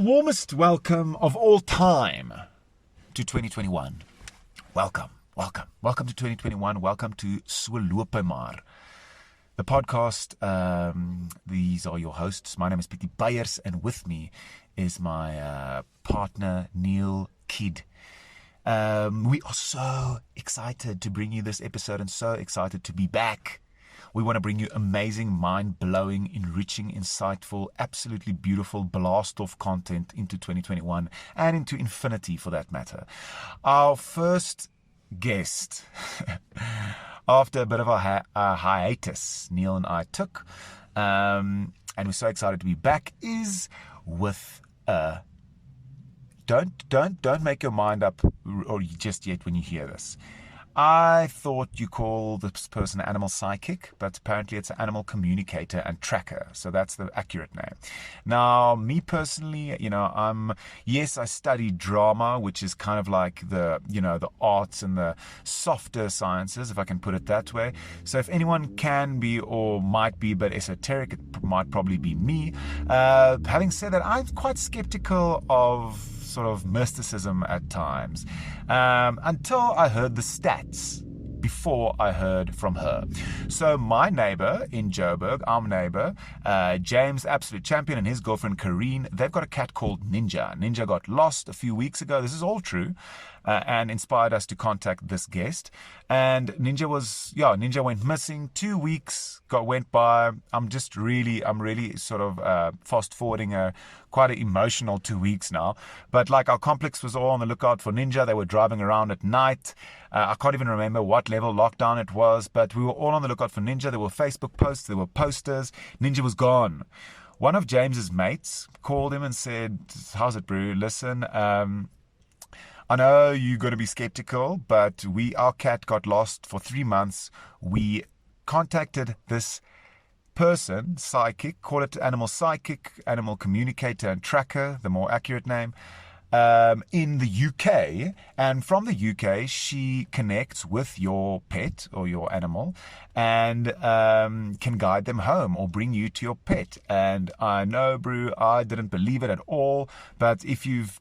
warmest welcome of all time to 2021. Welcome to 2021. Welcome to Swalope Maar, the podcast. These are your hosts. My name is Pietie Beyers, and with me is my partner, Neil Kidd. We are so excited to bring you this episode and so excited to be back. We want to bring you amazing, mind-blowing, enriching, insightful, absolutely beautiful blast-off content into 2021 and into infinity for that matter. Our first guest, after a bit of a hiatus Neil and I took, and we're so excited to be back, is with don't make your mind up or just yet when you hear this. I thought you call this person animal psychic, but apparently it's an animal communicator and tracker. So that's the accurate name. Now, me personally, I studied drama, which is kind of like the arts and the softer sciences, if I can put it that way. So if anyone can be or might be a bit esoteric, it might probably be me. Having said that, I'm quite skeptical of sort of mysticism at times, until I heard the stats before I heard from her. So my neighbor in Joburg, our neighbor, James, absolute champion, and his girlfriend Karine, they've got a cat called Ninja. Ninja got lost a few weeks ago. This is all true. And inspired us to contact this guest. And Ninja went missing. 2 weeks went by. I'm really sort of fast forwarding quite an emotional 2 weeks now. But like our complex was all on the lookout for Ninja. They were driving around at night. I can't even remember what level lockdown it was, but we were all on the lookout for Ninja. There were Facebook posts, there were posters. Ninja was gone. One of James's mates called him and said, "How's it, bro? Listen, I know you're going to be skeptical, but our cat got lost for 3 months. We contacted this person, psychic, call it animal psychic, animal communicator and tracker, the more accurate name, in the UK. And from the UK, she connects with your pet or your animal and can guide them home or bring you to your pet." And I know, bro, I didn't believe it at all. But if you've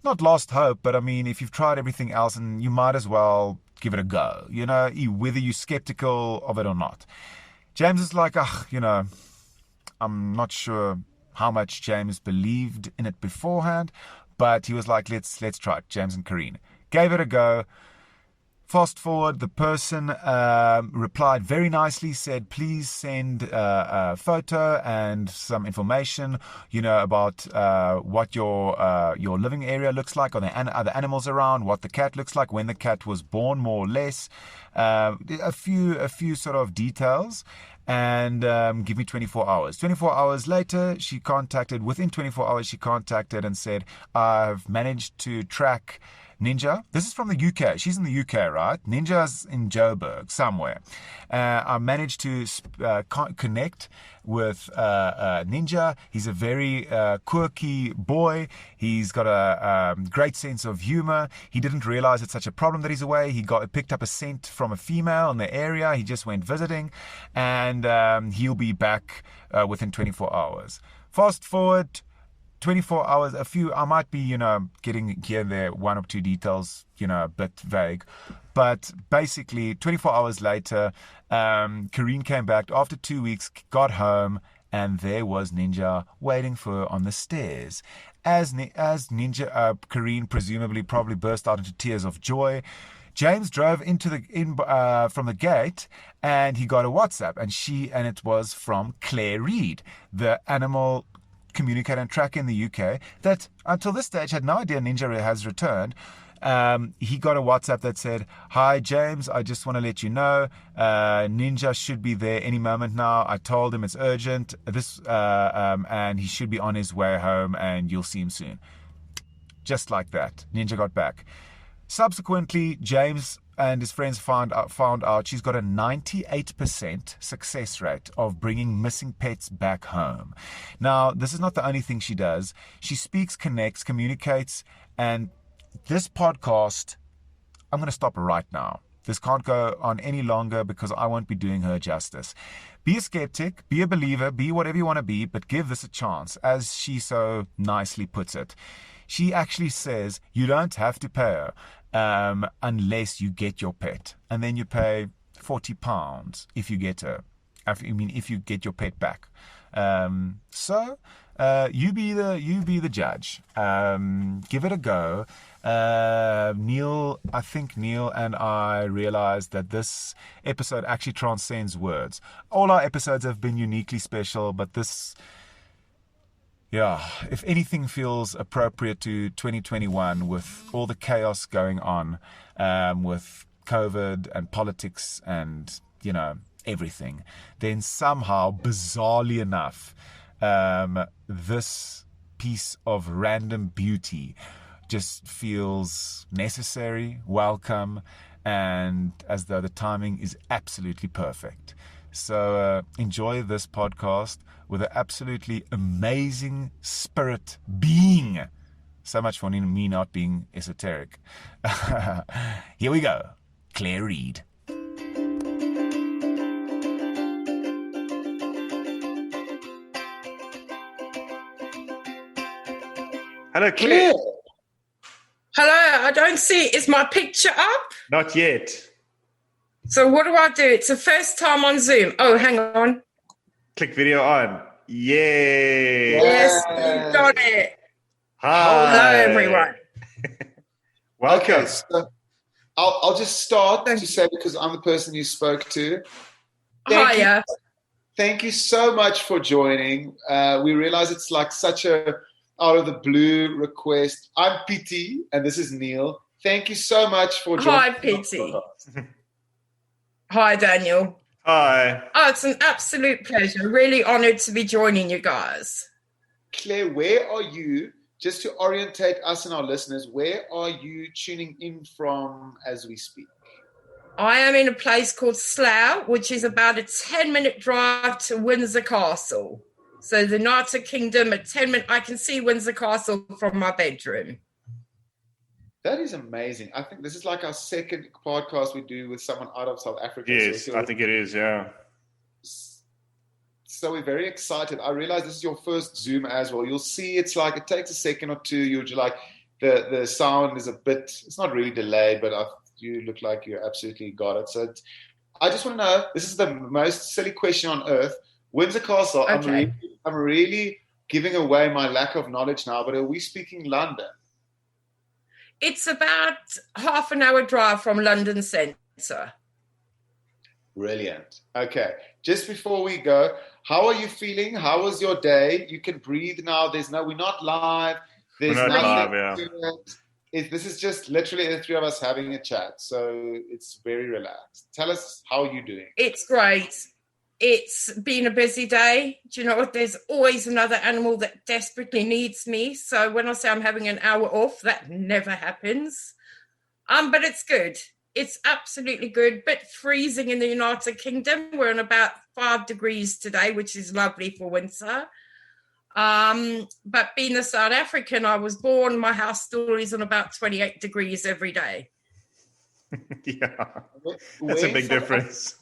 not lost hope, but I mean, if you've tried everything else, and you might as well give it a go, whether you're skeptical of it or not. James is like, I'm not sure how much James believed in it beforehand, but he was like, let's try it. James and Karine gave it a go. Fast forward, the person replied very nicely, said, "Please send a photo and some information, about what your living area looks like, or the other animals around, what the cat looks like, when the cat was born, more or less, a few sort of details, and give me 24 hours. 24 hours later, within 24 hours, she contacted and said, "I've managed to track Ninja." This is from the UK. She's in the UK, right? Ninja's in Joburg somewhere. I managed to connect with Ninja. He's a very quirky boy. He's got a great sense of humor. He didn't realize it's such a problem that he's away. He picked up a scent from a female in the area. He just went visiting, and he'll be back within 24 hours. Fast forward 24 hours, I might be, getting here and there, one or two details, a bit vague. But basically, 24 hours later, Karine came back after 2 weeks, got home, and there was Ninja waiting for her on the stairs. As Karine presumably probably burst out into tears of joy, James drove from the gate, and he got a WhatsApp, and it was from Claire Reid, the animal communicator and tracker in the UK, that until this stage had no idea Ninja has returned. He got a WhatsApp that said, "Hi James, I just want to let you know, Ninja should be there any moment now. I told him it's urgent, and he should be on his way home, and you'll see him soon." Just like that, Ninja got back. Subsequently, James and his friends found out she's got a 98% success rate of bringing missing pets back home. Now, this is not the only thing she does. She speaks, connects, communicates, and this podcast, I'm going to stop right now. This can't go on any longer because I won't be doing her justice. Be a skeptic, be a believer, be whatever you want to be, but give this a chance, as she so nicely puts it. She actually says you don't have to pay her unless you get your pet. And then you pay £40 if you get her. If you get your pet back. So you be the judge. Give it a go. I think Neil and I realized that this episode actually transcends words. All our episodes have been uniquely special, but this, if anything feels appropriate to 2021 with all the chaos going on, with COVID and politics and, everything, then somehow, bizarrely enough, this piece of random beauty just feels necessary, welcome, and as though the timing is absolutely perfect. So enjoy this podcast with an absolutely amazing spirit being. So much for me not being esoteric. Here we go. Claire Reid. Hello, Claire. Hello, I don't see. Is my picture up? Not yet. So what do I do? It's the first time on Zoom. Oh, hang on. Click video on. Yay. Yes, you got it. Hi. Hello, everyone. Welcome. Okay, so I'll just start to say, because I'm the person you spoke to. Hiya. Thank you so much for joining. We realize it's like such a out of the blue request. I'm Pity, and this is Neil. Thank you so much for joining. Hi, Pity. Hi, Daniel. Hi. Oh, it's an absolute pleasure. Really honoured to be joining you guys. Claire, where are you, just to orientate us and our listeners, where are you tuning in from as we speak? I am in a place called Slough, which is about a 10-minute drive to Windsor Castle. So the United Kingdom, at 10 minutes, I can see Windsor Castle from my bedroom. That is amazing. I think this is like our second podcast we do with someone out of South Africa. Yes, I think it is, yeah. So we're very excited. I realize this is your first Zoom as well. You'll see it's like it takes a second or two. You're just like, the sound is a bit, it's not really delayed, but you look like you absolutely got it. So I just want to know, this is the most silly question on earth. Windsor Castle, Okay. I'm really giving away my lack of knowledge now, but are we speaking London? It's about half an hour drive from London Centre. Brilliant. Okay. Just before we go, how are you feeling? How was your day? You can breathe now. We're not live. There's We're not nothing live, to it. This is just literally the three of us having a chat. So it's very relaxed. Tell us, how are you doing? It's great. It's been a busy day. Do you know what? There's always another animal that desperately needs me. So when I say I'm having an hour off, that never happens. But it's good. It's absolutely good. Bit freezing in the United Kingdom. We're on about 5 degrees today, which is lovely for winter. But being a South African, I was born, my house still is on about 28 degrees every day. That's a big difference.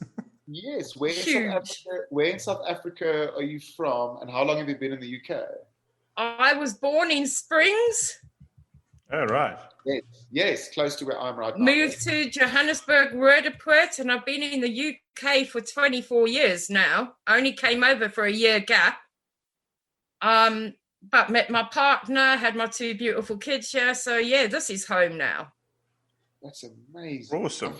Yes. Huge. Where in South Africa are you from, and how long have you been in the UK? I was born in Springs. Oh, right. Yes, close to where I'm right now. Moved to Johannesburg, Roodepoort, and I've been in the UK for 24 years now. I only came over for a year gap. But met my partner, had my 2 beautiful kids here. So, yeah, this is home now. That's amazing. Awesome.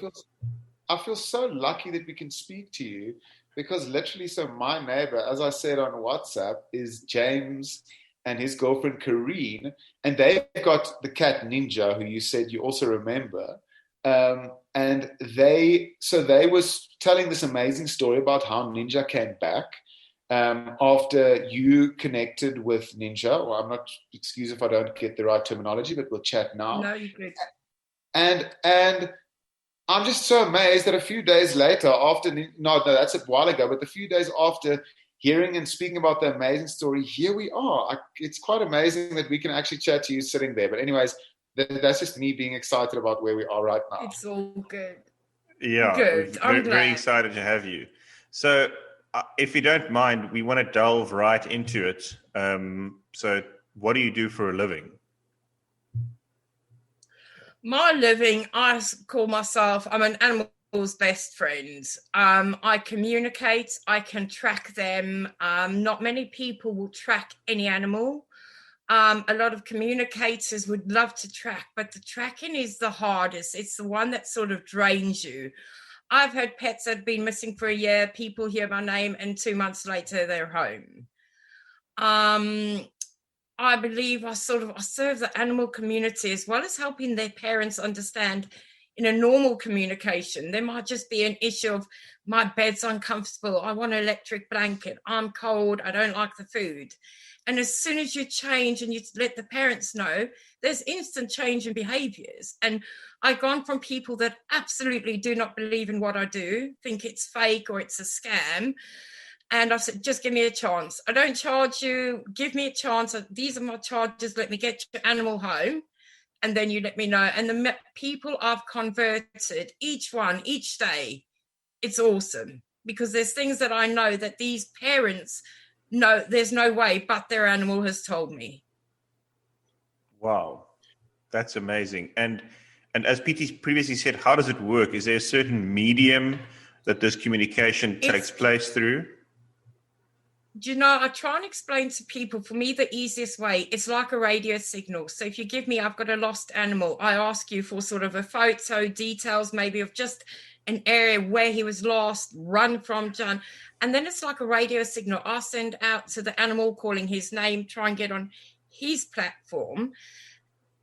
I feel so lucky that we can speak to you, because literally, so my neighbor, as I said on WhatsApp, is James and his girlfriend Karine, and they've got the cat Ninja, who you said you also remember. And they was telling this amazing story about how Ninja came back after you connected with Ninja. Well, I'm not, excuse if I don't get the right terminology, but we'll chat now. No, you're good. And I'm just so amazed that a few days later, that's a while ago, but a few days after hearing and speaking about the amazing story, here we are. It's quite amazing that we can actually chat to you sitting there. But anyways, that's just me being excited about where we are right now. It's all good. Yeah, Good. I'm very, very glad. excited to have you. So, if you don't mind, we want to delve right into it. So, what do you do for a living? My living, call myself, I'm an animal's best friend. I communicate, I can track them. Not many people will track any animal. A lot of communicators would love to track, but the tracking is the hardest. It's the one that sort of drains you. I've had pets that have been missing for a year. People hear my name, and 2 months later, they're home. I believe I serve the animal community as well as helping their parents understand in a normal communication. There might just be an issue of my bed's uncomfortable. I want an electric blanket. I'm cold. I don't like the food. And as soon as you change and you let the parents know, there's instant change in behaviors. And I've gone from people that absolutely do not believe in what I do, think it's fake or it's a scam. And I said, just give me a chance. I don't charge you. Give me a chance. These are my charges. Let me get your animal home. And then you let me know. And the people I've converted, each day, it's awesome. Because there's things that I know that these parents know there's no way, but their animal has told me. Wow, that's amazing. And as PT previously said, how does it work? Is there a certain medium that this communication takes place through? Do you know, I try and explain to people, for me, the easiest way, it's like a radio signal. So if you give me, I've got a lost animal, I ask you for sort of a photo, details maybe of just an area where he was lost, run from, John. And then it's like a radio signal. I send out to the animal calling his name, try and get on his platform.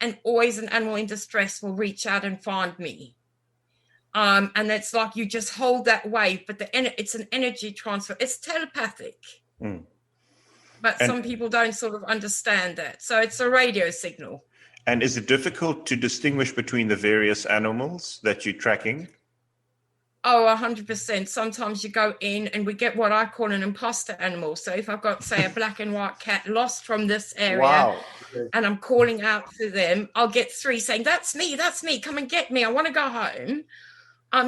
And always an animal in distress will reach out and find me. And it's like you just hold that wave, but it's an energy transfer. It's telepathic. Mm. But some people don't sort of understand that. So it's a radio signal. And is it difficult to distinguish between the various animals that you're tracking? Oh, 100%. Sometimes you go in and we get what I call an imposter animal. So if I've got, say, a black and white cat lost from this area, Wow. And I'm calling out to them, I'll get 3 saying, that's me, come and get me. I want to go home.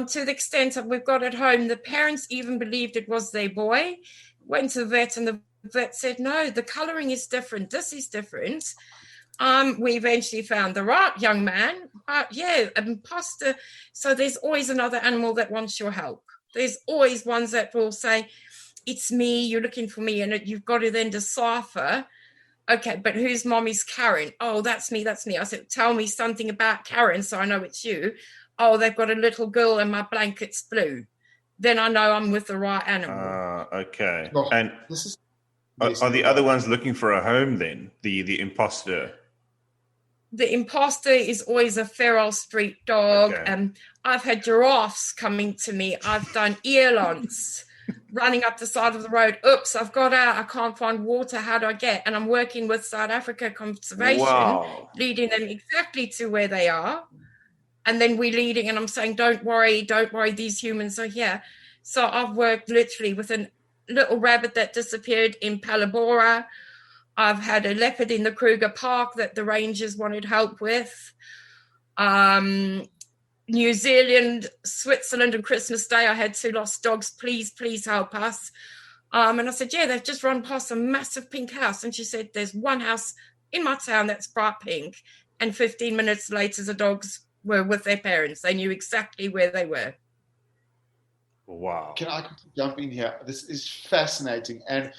To the extent that we've got at home, the parents even believed it was their boy, went to the vet, and the vet said, no, the colouring is different. This is different. We eventually found the right young man. Yeah, imposter. So there's always another animal that wants your help. There's always ones that will say, it's me, you're looking for me. And you've got to then decipher, okay, but who's mommy's Karen? Oh, that's me. I said, tell me something about Karen so I know it's you. Oh, they've got a little girl and my blanket's blue. Then I know I'm with the right animal. Okay. Oh, and this is are the other ones looking for a home then? The imposter? The imposter is always a feral street dog. Okay. I've had giraffes coming to me. I've done earlons running up the side of the road. Oops, I've got out. I can't find water. How do I get? And I'm working with South Africa Conservation, leading them exactly to where they are. And then we're leading, and I'm saying, don't worry, these humans are here. So I've worked literally with a little rabbit that disappeared in Palabora. I've had a leopard in the Kruger Park that the rangers wanted help with. New Zealand, Switzerland, and Christmas Day, I had 2 lost dogs. Please help us. And I said, yeah, they've just run past a massive pink house. And she said, there's one house in my town that's bright pink. And 15 minutes later, the dogs were with their parents. They knew exactly where they were. Wow. Can I jump in here? This is fascinating. And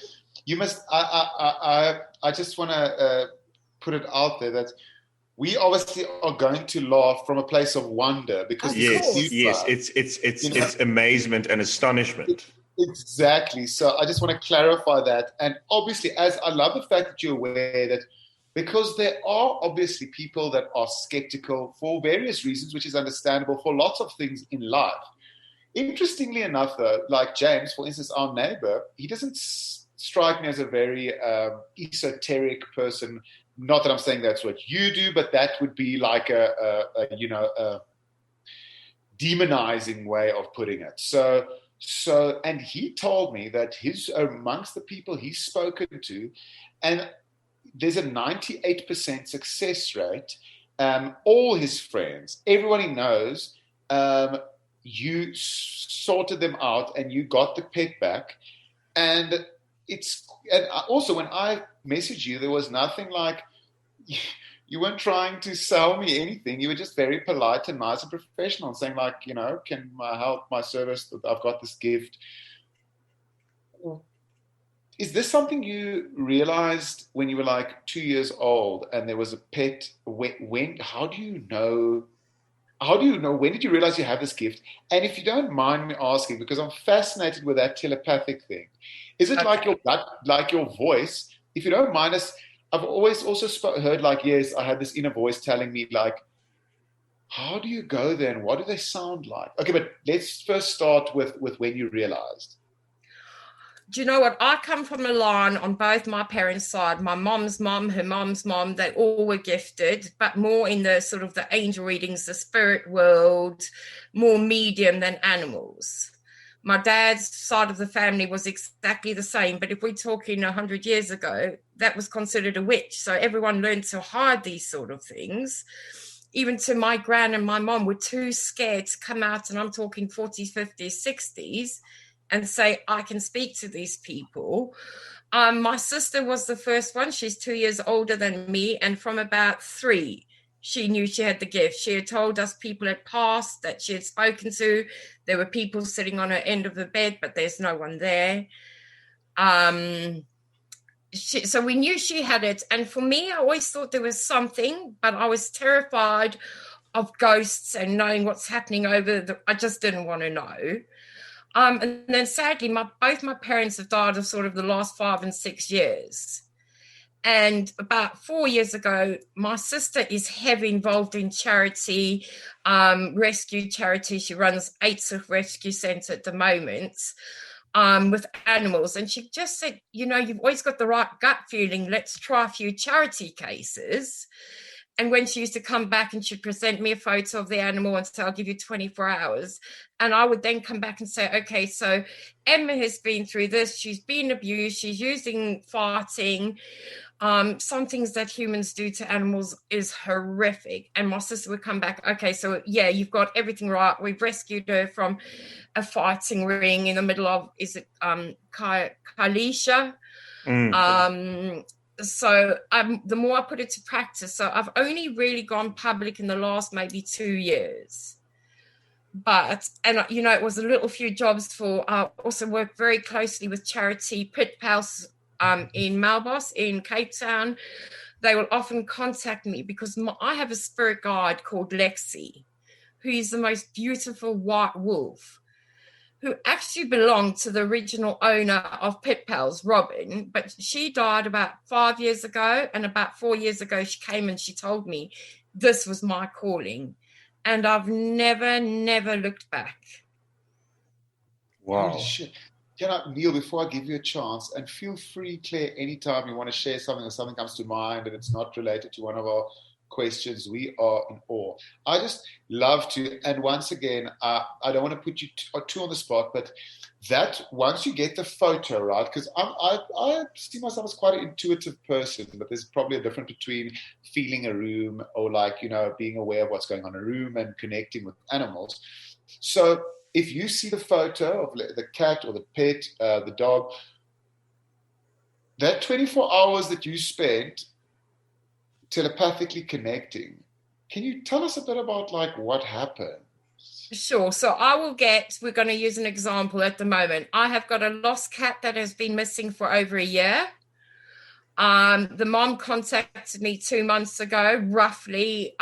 you must, I just want to put it out there that we obviously are going to laugh from a place of wonder because it's amazement and astonishment. Exactly. So I just want to clarify that. And obviously, as I love the fact that you're aware that because there are obviously people that are skeptical for various reasons, which is understandable for lots of things in life. Interestingly enough, though, like James, for instance, our neighbor, he doesn't strike me as a very esoteric person. Not that I'm saying that's what you do, but that would be like a demonizing way of putting it. So, and he told me that amongst the people he's spoken to, and there's a 98% success rate. All his friends, everyone he knows, you sorted them out and you got the pet back. And also when I messaged you, there was nothing like, you weren't trying to sell me anything. You were just very polite and nice and professional, saying like, can I help my service? I've got this gift. Is this something you realized when you were like 2 years old and there was a pet? How do you know? When did you realize you have this gift? And if you don't mind me asking, because I'm fascinated with that telepathic thing, is it like your gut, like your voice? If you don't mind us, I've always also heard like, yes, I had this inner voice telling me like, how do you go there and what do they sound like? Okay, but let's first start with when you realized. Do you know what? I come from a line on both my parents' side. My mom's mom, her mom's mom, they all were gifted, but more in the sort of the angel readings, the spirit world, more medium than animals. My dad's side of the family was exactly the same, but if we're talking 100 years ago, that was considered a witch. So everyone learned to hide these sort of things. Even to my gran and my mom were too scared to come out, and I'm talking 40s, 50s, 60s, and say, I can speak to these people. My sister was the first one. She's 2 years older than me. And from about 3, she knew she had the gift. She had told us people had passed that she had spoken to. There were people sitting on her end of the bed, but there's no one there. So we knew she had it. And for me, I always thought there was something, but I was terrified of ghosts and knowing what's happening I just didn't want to know. And then sadly, both my parents have died of sort of the last 5 and 6 years. And about 4 years ago, my sister is heavily involved in charity, rescue charity. She runs AIDS Rescue Centre at the moment with animals. And she just said, you've always got the right gut feeling. Let's try a few charity cases. And when she used to come back and she'd present me a photo of the animal and say, I'll give you 24 hours. And I would then come back and say, okay, so Emma has been through this. She's been abused. She's using farting. Some things that humans do to animals is horrific. And my sister would come back, okay, so yeah, you've got everything right. We've rescued her from a fighting ring in the middle of, is it Kalisha? So the more I put it to practice, so I've only really gone public in the last maybe 2 years. It was a little few jobs I also work very closely with charity Pit Pals in Melbourne, in Cape Town. They will often contact me because I have a spirit guide called Lexi, who is the most beautiful white wolf, who actually belonged to the original owner of Pit Pals, Robin, but she died about 5 years ago, and about 4 years ago she came and she told me this was my calling, and I've never looked back. Wow. Holy shit. Neil, before I give you a chance, and feel free, Claire, anytime you want to share something or something comes to mind and it's not related to one of our questions, we are in awe. I just love to, and once again, I don't want to put you too on the spot, but that once you get the photo right, because I see myself as quite an intuitive person, but there's probably a difference between feeling a room or being aware of what's going on in a room and connecting with animals. So if you see the photo of the cat or the pet, the dog, that 24 hours that you spent telepathically connecting, can you tell us a bit about what happened? Sure. So we're going to use an example at the moment. I have got a lost cat that has been missing for over a year. The mom contacted me 2 months ago, roughly,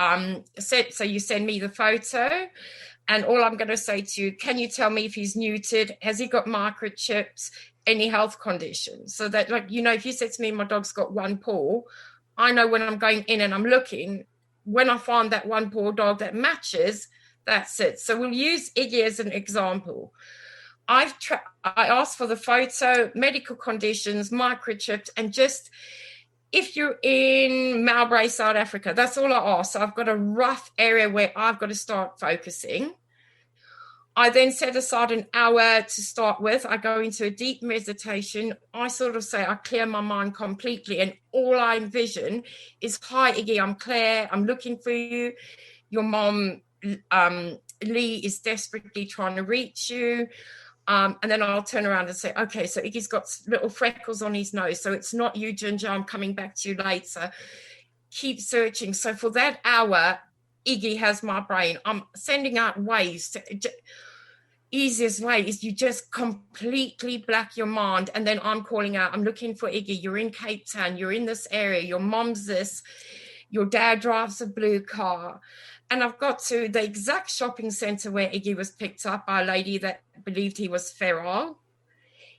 said, so you send me the photo, and all I'm going to say to you, can you tell me if he's neutered? Has he got microchips? Any health conditions? So that, if you said to me, my dog's got one paw, I know when I'm going in and I'm looking, when I find that one paw dog that matches, that's it. So we'll use Iggy as an example. I asked for the photo, medical conditions, microchipped, and just if you're in Melbourne, South Africa, that's all I asked. So I've got a rough area where I've got to start focusing. I then set aside an hour to start with. I go into a deep meditation. I sort of say I clear my mind completely, and all I envision is, hi, Iggy, I'm Claire. I'm looking for you. Your mom Lee is desperately trying to reach you. And then I'll turn around and say, okay, so Iggy's got little freckles on his nose. So it's not you, Ginger. I'm coming back to you later. Keep searching. So for that hour, Iggy has my brain. I'm sending out waves. Easiest way is you just completely black your mind. And then I'm calling out, I'm looking for Iggy. You're in Cape Town. You're in this area. Your mom's this. Your dad drives a blue car. And I've got to the exact shopping centre where Iggy was picked up by a lady that believed he was feral.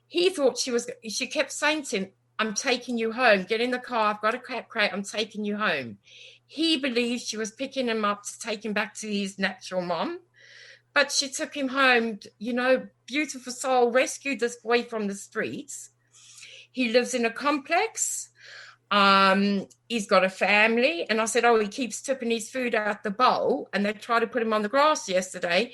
He thought she kept saying to him, I'm taking you home. Get in the car. I've got a cat crate. I'm taking you home. He believed she was picking him up to take him back to his natural mom. But she took him home, beautiful soul, rescued this boy from the streets. He lives in a complex. He's got a family. And I said, he keeps tipping his food out the bowl. And they tried to put him on the grass yesterday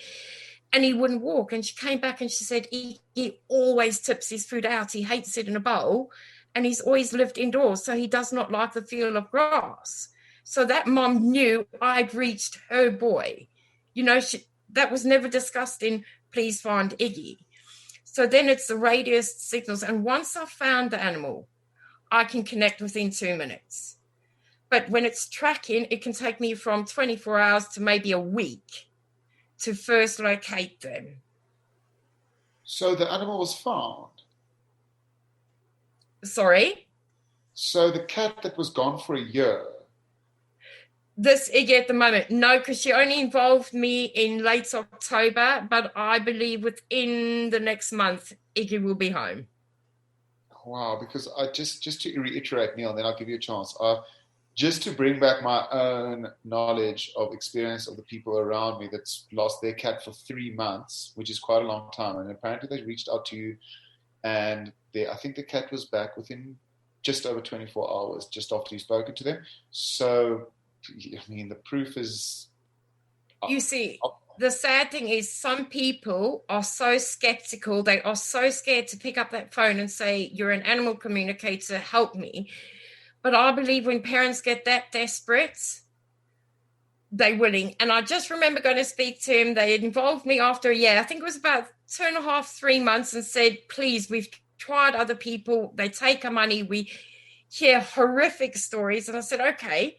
and he wouldn't walk. And she came back and she said, he always tips his food out. He hates it in a bowl and he's always lived indoors. So he does not like the feel of grass. So that mom knew I'd reached her boy. That was never discussed in Please Find Iggy. So then it's the radio signals. And once I've found the animal, I can connect within 2 minutes. But when it's tracking, it can take me from 24 hours to maybe a week to first locate them. So the animal was found? Sorry? So the cat that was gone for a year? This Iggy at the moment, no, because she only involved me in late October, but I believe within the next month, Iggy will be home. Wow, because I just to reiterate, Neil, and then I'll give you a chance. Just to bring back my own knowledge of experience of the people around me that's lost their cat for 3 months, which is quite a long time. And apparently they reached out to you and I think the cat was back within just over 24 hours, just after you've spoken to them. So, the proof is... You see, the sad thing is some people are so skeptical. They are so scared to pick up that phone and say, you're an animal communicator, help me. But I believe when parents get that desperate, they're willing. And I just remember going to speak to him. They involved me after a year. I think it was about 2.5, 3 months and said, please, we've tried other people. They take our money. We hear horrific stories. And I said, okay,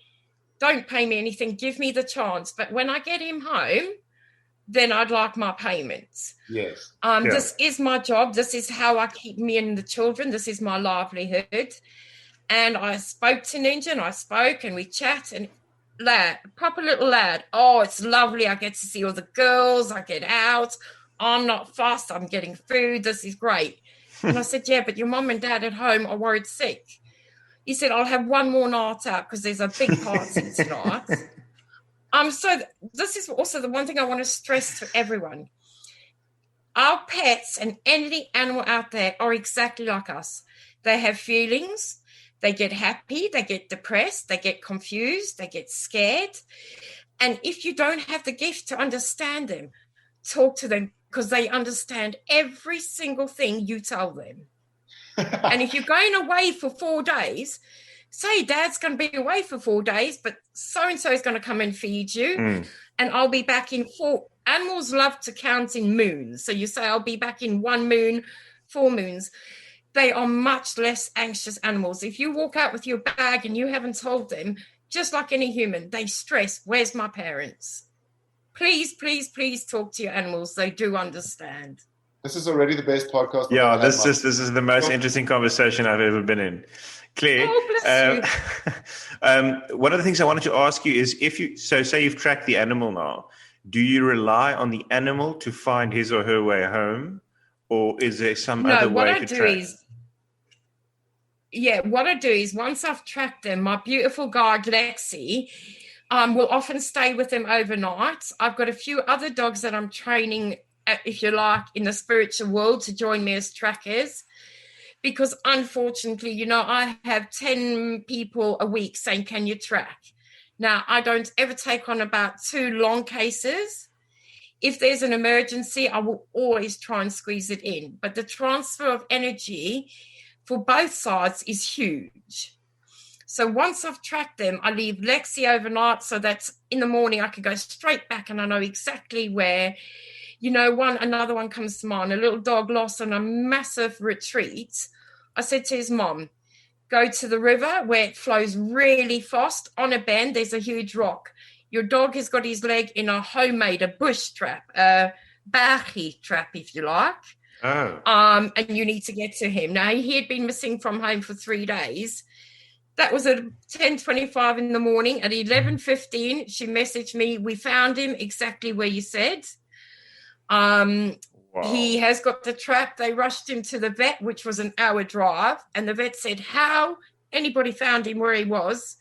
don't pay me anything. Give me the chance. But when I get him home, then I'd like my payments. Yes. This is my job. This is how I keep me and the children. This is my livelihood. And I spoke to Ninja and we chat and proper little lad. Oh, it's lovely. I get to see all the girls. I get out. I'm not fussed. I'm getting food. This is great. And I said, yeah, but your mom and dad at home are worried sick. He said, I'll have one more night out because there's a big party tonight. So this is also the one thing I want to stress to everyone. Our pets and any animal out there are exactly like us. They have feelings. They get happy. They get depressed. They get confused. They get scared. And if you don't have the gift to understand them, talk to them because they understand every single thing you tell them. And if you're going away for 4 days, say Dad's going to be away for 4 days, but so-and-so is going to come and feed you, and I'll be back in 4. Animals love to count in moons. So you say, I'll be back in 1 moon, 4 moons. They are much less anxious animals. If you walk out with your bag and you haven't told them, just like any human, they stress, where's my parents? Please, please, please talk to your animals. They do understand. This is already the best podcast. Yeah, this is the most interesting conversation I've ever been in. Claire, one of the things I wanted to ask you is say you've tracked the animal now, do you rely on the animal to find his or her way home, or is there some other way to track? What I do is once I've tracked them, my beautiful guide Lexi will often stay with them overnight. I've got a few other dogs that I'm training, if you like, in the spiritual world to join me as trackers. Because unfortunately, I have 10 people a week saying, can you track? Now, I don't ever take on about 2 long cases. If there's an emergency, I will always try and squeeze it in. But the transfer of energy for both sides is huge. So once I've tracked them, I leave Lexi overnight, so that's in the morning I can go straight back and I know exactly where. Another one comes to mind, a little dog lost on a massive retreat. I said to his mom, go to the river where it flows really fast. On a bend, there's a huge rock. Your dog has got his leg in a bush trap, a bergie trap, if you like. Oh. And you need to get to him. Now, he had been missing from home for 3 days. That was at 10:25 in the morning. At 11:15, she messaged me, we found him exactly where you said. Wow. He has got the trap. They rushed him to the vet, which was an hour drive. And the vet said how anybody found him where he was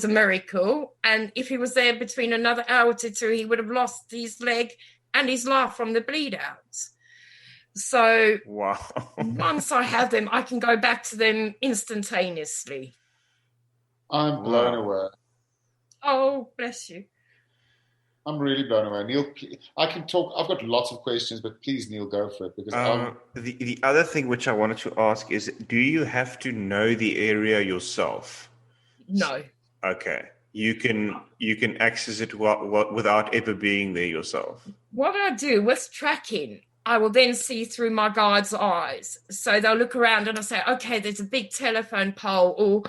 a miracle. And if he was there between another hour to 2, he would have lost his leg and his life from the bleed out. So wow. Once I have them, I can go back to them instantaneously. I'm blown away. Oh, bless you. I'm really blown away. Neil, I can talk. I've got lots of questions, but please, Neil, go for it. Because the other thing which I wanted to ask is, do you have to know the area yourself? No. Okay. You can access it without ever being there yourself. What I do with tracking, I will then see through my guide's eyes. So they'll look around and I'll say, okay, there's a big telephone pole or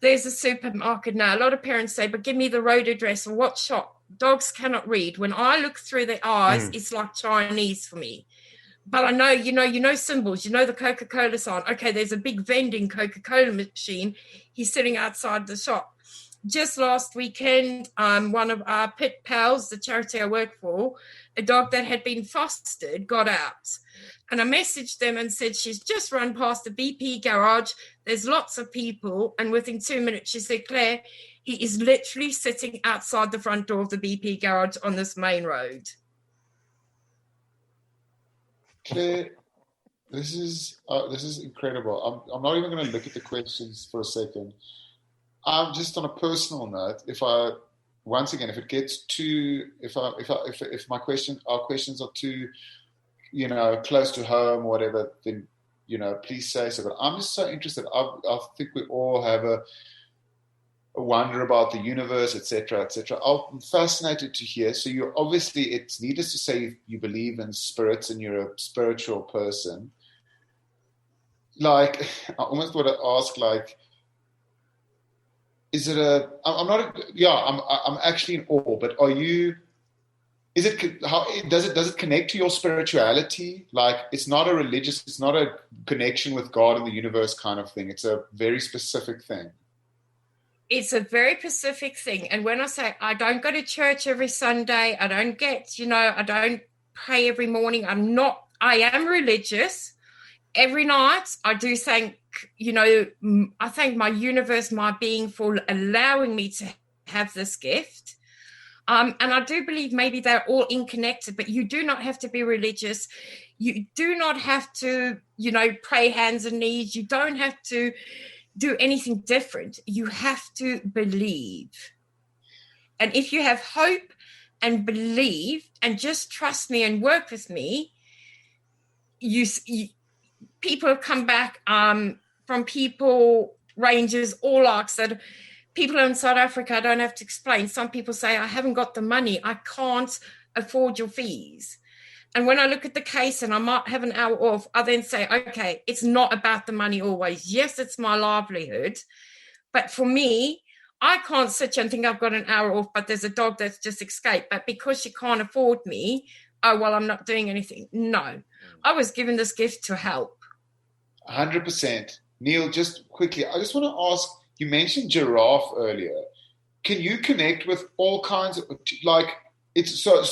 there's a supermarket. Now, a lot of parents say, but give me the road address or what shop. Dogs cannot read. When I look through their eyes, it's like Chinese for me. But I know, you know symbols, the Coca-Cola sign. Okay, there's a big vending Coca-Cola machine. He's sitting outside the shop. Just last weekend, one of our pit pals, the charity I work for, a dog that had been fostered got out. And I messaged them and said, she's just run past the BP garage. There's lots of people. And within 2 minutes, she said, Claire, he is literally sitting outside the front door of the BP garage on this main road. Claire, this is incredible. I'm not even going to look at the questions for a second. Just on a personal note, if it gets too, if our questions are too, close to home or whatever, then please say so. But I'm just so interested. I think we all have a wonder about the universe, etc., etc. I'm fascinated to hear. So you're obviously, it's needless to say, you believe in spirits and you're a spiritual person. Like, I almost want to ask, like, is it I'm actually in awe, but does it connect to your spirituality? Like, it's not a connection with God and the universe kind of thing. It's a very specific thing. It's a very specific thing. And when I say I don't go to church every Sunday, I don't I don't pray every morning. I am religious. Every night I do thank, I thank my universe, my being, for allowing me to have this gift. And I do believe maybe they're all interconnected, but you do not have to be religious. You do not have to, pray hands and knees. You don't have to do anything different. You have to believe. And if you have hope and believe and just trust me and work with me, people have come back from people, rangers, all likes that. People in South Africa, I don't have to explain. Some people say, I haven't got the money. I can't afford your fees. And when I look at the case and I might have an hour off, I then say, okay, it's not about the money always. Yes, it's my livelihood. But for me, I can't sit here and think I've got an hour off, but there's a dog that's just escaped. But because she can't afford me, oh, well, I'm not doing anything. No, I was given this gift to help. 100%. Neil, just quickly, I just want to ask, you mentioned giraffe earlier. Can you connect with all kinds of, like, it's so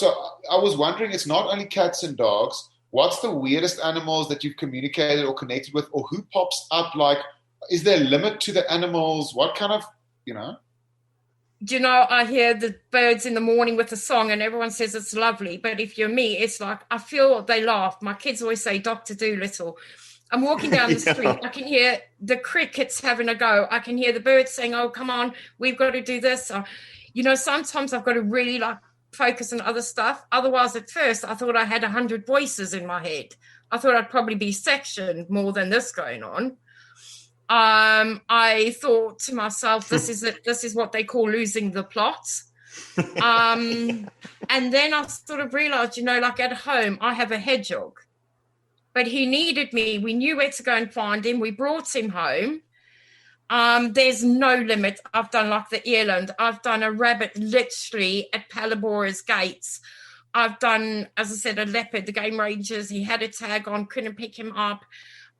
I was wondering, it's not only cats and dogs. What's the weirdest animals that you've communicated or connected with, or who pops up? Like, is there a limit to the animals? What kind of, Do I hear the birds in the morning with a song and everyone says it's lovely. But if you're me, it's like, I feel they laugh. My kids always say, Dr. Doolittle. I'm walking down the street. I can hear the crickets having a go. I can hear the birds saying, oh, come on, we've got to do this. Or, sometimes I've got to really focus on other stuff. Otherwise, at first, I thought I had 100 voices in my head. I thought I'd probably be sectioned more than this going on. I thought to myself, this is what they call losing the plot. And then I sort of realized, like at home, I have a hedgehog, but he needed me. We knew where to go and find him. We brought him home. There's no limit. I've done like the Earland. I've done a rabbit literally at Palabora's gates. I've done, as I said, a leopard. The game rangers, he had a tag on, couldn't pick him up.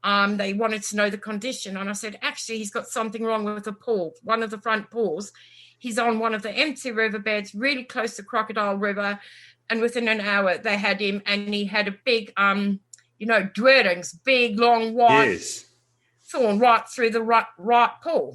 They wanted to know the condition. And I said, actually, he's got something wrong with the paw, one of the front paws. He's on one of the empty riverbeds, really close to Crocodile River. And within an hour, they had him, and he had a big, dwerrings, big, long, white thorn right through the right paw.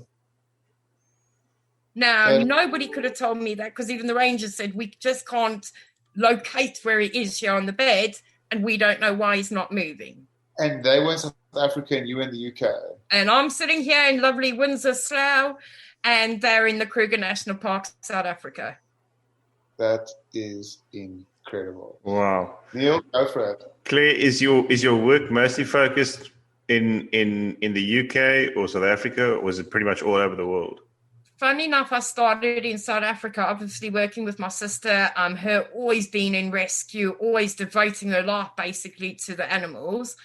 Now, nobody could have told me that, because even the rangers said, we just can't locate where he is here on the bed, and we don't know why he's not moving. And they were in South Africa and you were in the UK. And I'm sitting here in lovely Windsor, Slough, and they're in the Kruger National Park, South Africa. That is incredible. Wow. Neil, go for it. Claire, is your work mostly focused in the UK or South Africa, or is it pretty much all over the world? Funny enough, I started in South Africa, obviously working with my sister, her always being in rescue, always devoting her life basically to the animals.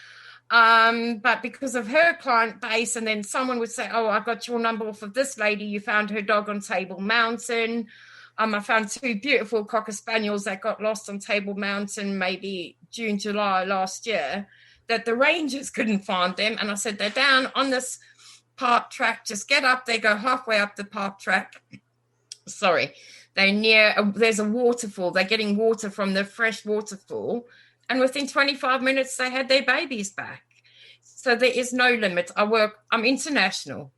But because of her client base, and then someone would say, oh, I got your number off of this lady, you found her dog on Table Mountain. I found 2 beautiful Cocker Spaniels that got lost on Table Mountain maybe June, July last year, that the rangers couldn't find them. And I said, they're down on this park track, just get up there, go halfway up the park track. Sorry, there's a waterfall. They're getting water from the fresh waterfall. And within 25 minutes, they had their babies back. So there is no limit. I'm international.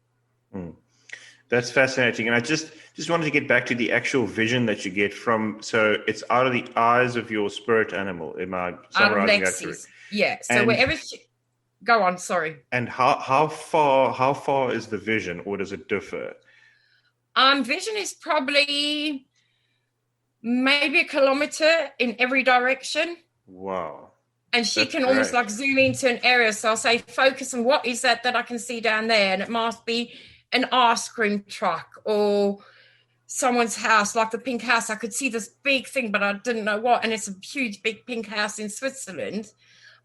That's fascinating. And I just wanted to get back to the actual vision that you get from, so it's out of the eyes of your spirit animal. Am I summarizing that correctly? Yeah. So wherever go on, sorry. And how far is the vision, or does it differ? Vision is probably maybe 1 kilometer in every direction. Wow. And she can almost like zoom into an area. So I'll say, focus on what is that I can see down there. And it must be an ice cream truck or someone's house, like the pink house. I could see this big thing, but I didn't know what. And it's a huge, big pink house in Switzerland.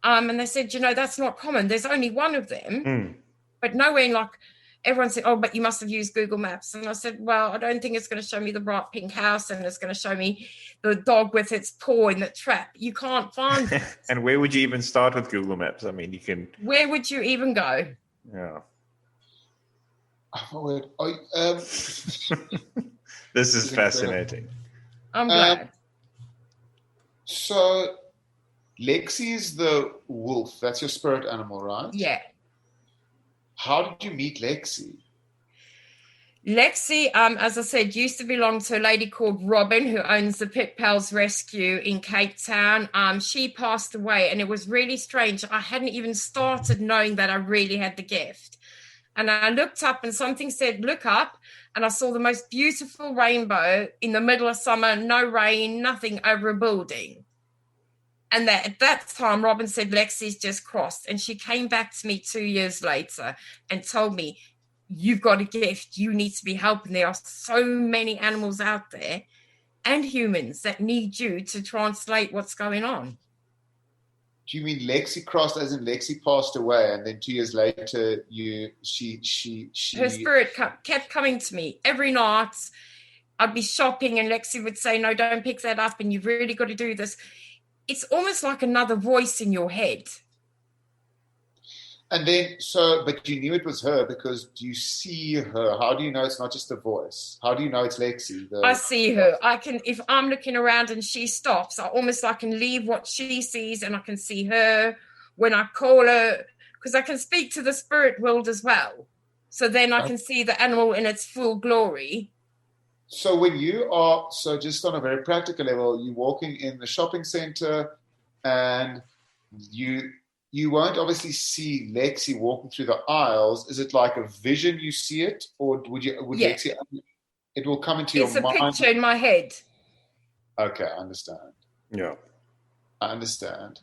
And they said, that's not common. There's only one of them. But nowhere in like, everyone said, oh, but you must have used Google Maps. And I said, well, I don't think it's going to show me the bright pink house, and it's going to show me the dog with its paw in the trap. You can't find it. And where would you even start with Google Maps? I mean, you can... Where would you even go? Yeah. This is fascinating. I'm glad. So Lexi is the wolf. That's your spirit animal, right? Yeah. How did you meet Lexi? Lexi, as I said, used to belong to a lady called Robin, who owns the Pit Pals Rescue in Cape Town. She passed away, and it was really strange. I hadn't even started knowing that I really had the gift. And I looked up, and something said, look up, and I saw the most beautiful rainbow in the middle of summer, no rain, nothing, over a building. And at that time, Robin said, Lexi's just crossed. And she came back to me 2 years later and told me, you've got a gift. You need to be helping. There are so many animals out there and humans that need you to translate what's going on. Do you mean Lexi crossed as in Lexi passed away, and then 2 years later she her spirit kept coming to me every night. I'd be shopping and Lexi would say, no, don't pick that up, and you've really got to do this. It's almost like another voice in your head. And then, but you knew it was her because you see her. How do you know it's not just a voice? How do you know it's Lexi? I see her. I can, if I'm looking around and she stops, I almost like can leave what she sees and I can see her when I call her, because I can speak to the spirit world as well. So then I can see the animal in its full glory. So when you are, just on a very practical level, you're walking in the shopping center and you won't obviously see Lexi walking through the aisles. Is it like a vision you see it? Or would Lexi, it will come into your mind? It's a picture in my head. Okay, I understand. Yeah. I understand.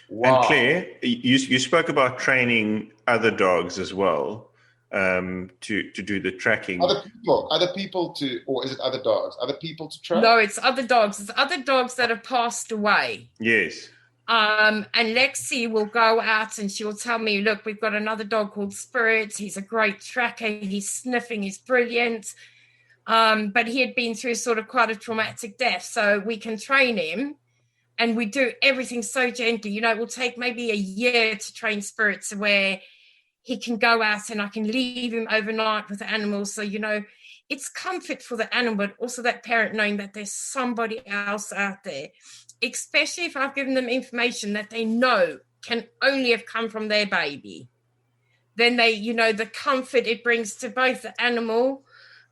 Wow. And Claire, you spoke about training other dogs as well. to do the tracking. Other people to, or is it other dogs? Other people to track? No, it's other dogs. It's other dogs that have passed away. Yes. And Lexi will go out and she'll tell me, look, we've got another dog called Spirit. He's a great tracker. He's sniffing. He's brilliant. But he had been through sort of quite a traumatic death. So we can train him and we do everything so gently. You know, it will take maybe a year to train Spirit to where he can go out and I can leave him overnight with the animals. So, you know, it's comfort for the animal, but also that parent knowing that there's somebody else out there, especially if I've given them information that they know can only have come from their baby. Then they, you know, the comfort it brings to both the animal.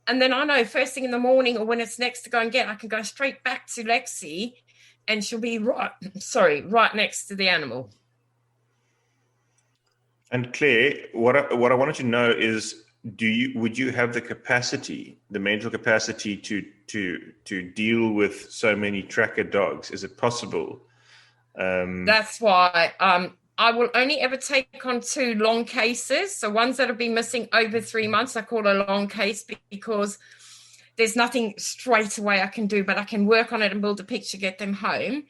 And then I know first thing in the morning or when it's next to go and get, I can go straight back to Lexi and she'll be right next to the animal. And Claire, what I wanted to know is, would you have the capacity, the mental capacity to deal with so many tracker dogs? Is it possible? That's why I will only ever take on 2 long cases. So ones that have been missing over 3 months, I call a long case because there's nothing straight away I can do, but I can work on it and build a picture, get them home.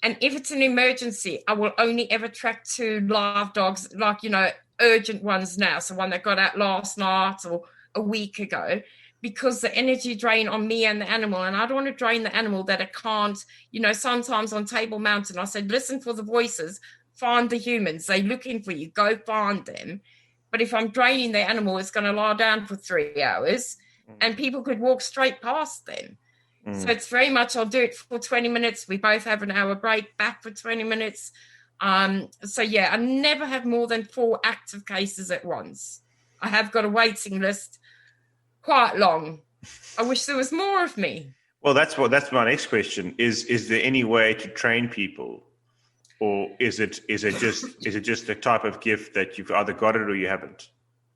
And if it's an emergency, I will only ever track 2 live dogs, like, you know, urgent ones now. So one that got out last night or a week ago, because the energy drain on me and the animal, and I don't want to drain the animal that it can't, you know, sometimes on Table Mountain, I said, listen for the voices, find the humans, they're looking for you, go find them. But if I'm draining the animal, it's going to lie down for 3 hours and people could walk straight past them. So it's very much, I'll do it for 20 minutes. We both have an hour break, back for 20 minutes. So yeah, I never have more than 4 active cases at once. I have got a waiting list quite long. I wish there was more of me. Well, that's my next question. Is there any way to train people, or is it just a type of gift that you've either got it or you haven't?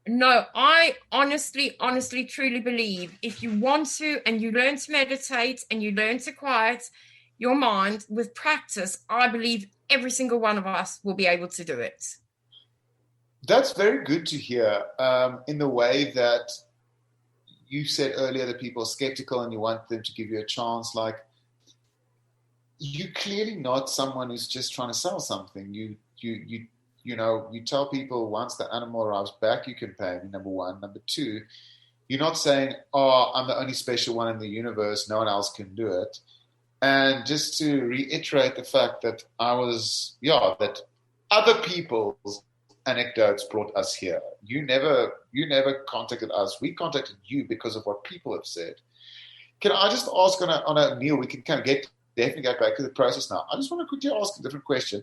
No, I honestly, truly believe if you want to and you learn to meditate and you learn to quiet your mind with practice, I believe every single one of us will be able to do it. That's very good to hear, in the way that you said earlier that people are skeptical and you want them to give you a chance. Like, you're clearly not someone who's just trying to sell something. You know, you tell people once the animal arrives back, you can pay me, number one. Number two, you're not saying, oh, I'm the only special one in the universe, no one else can do it. And just to reiterate the fact that that other people's anecdotes brought us here. You never contacted us. We contacted you because of what people have said. Can I just ask on a Neil, we can kind of definitely get back to the process now. I just want to quickly ask a different question.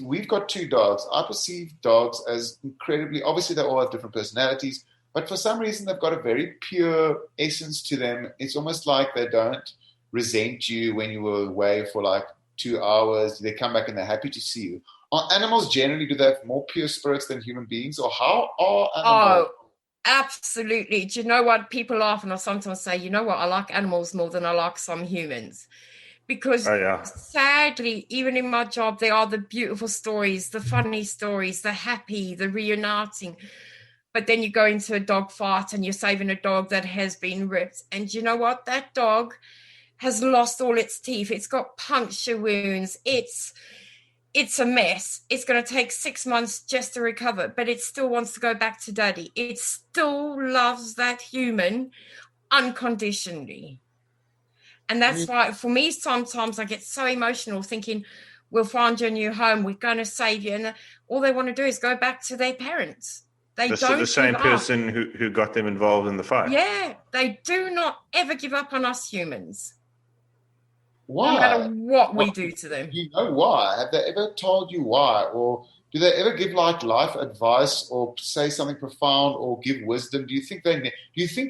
We've got 2 dogs. I perceive dogs as incredibly, obviously they all have different personalities, but for some reason they've got a very pure essence to them. It's almost like they don't resent you when you were away for like 2 hours. They come back and they're happy to see you. Are animals generally, do they have more pure spirits than human beings, or how are animals? Oh, absolutely. Do you know what? People laugh and I sometimes say, you know what? I like animals more than I like some humans. Because sadly, even in my job, there are the beautiful stories, the funny stories, the happy, the reuniting. But then you go into a dog fight and you're saving a dog that has been ripped. And you know what? That dog has lost all its teeth. It's got puncture wounds. It's a mess. It's going to take 6 months just to recover, but it still wants to go back to daddy. It still loves that human unconditionally. And that's why, for me, sometimes I get so emotional thinking, we'll find you a new home, we're going to save you. And all they want to do is go back to their parents. The same person who got them involved in the fight. Yeah, they do not ever give up on us humans. Why? No matter what we do to them. You know why? Have they ever told you why? Or do they ever give like life advice or say something profound or give wisdom? Do you think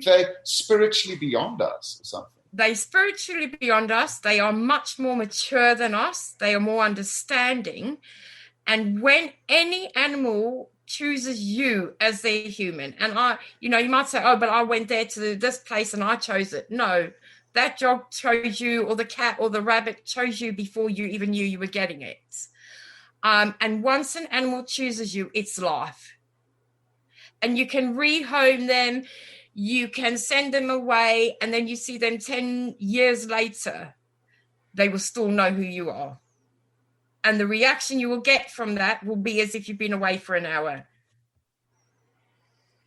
they're spiritually beyond us or something? They're spiritually beyond us. They are much more mature than us. They are more understanding. And when any animal chooses you as their human, and you might say, oh, but I went there to this place and I chose it. No, that dog chose you, or the cat or the rabbit chose you before you even knew you were getting it. And once an animal chooses you, it's life. And you can rehome them, you can send them away, and then you see them 10 years later, they will still know who you are. And the reaction you will get from that will be as if you've been away for an hour.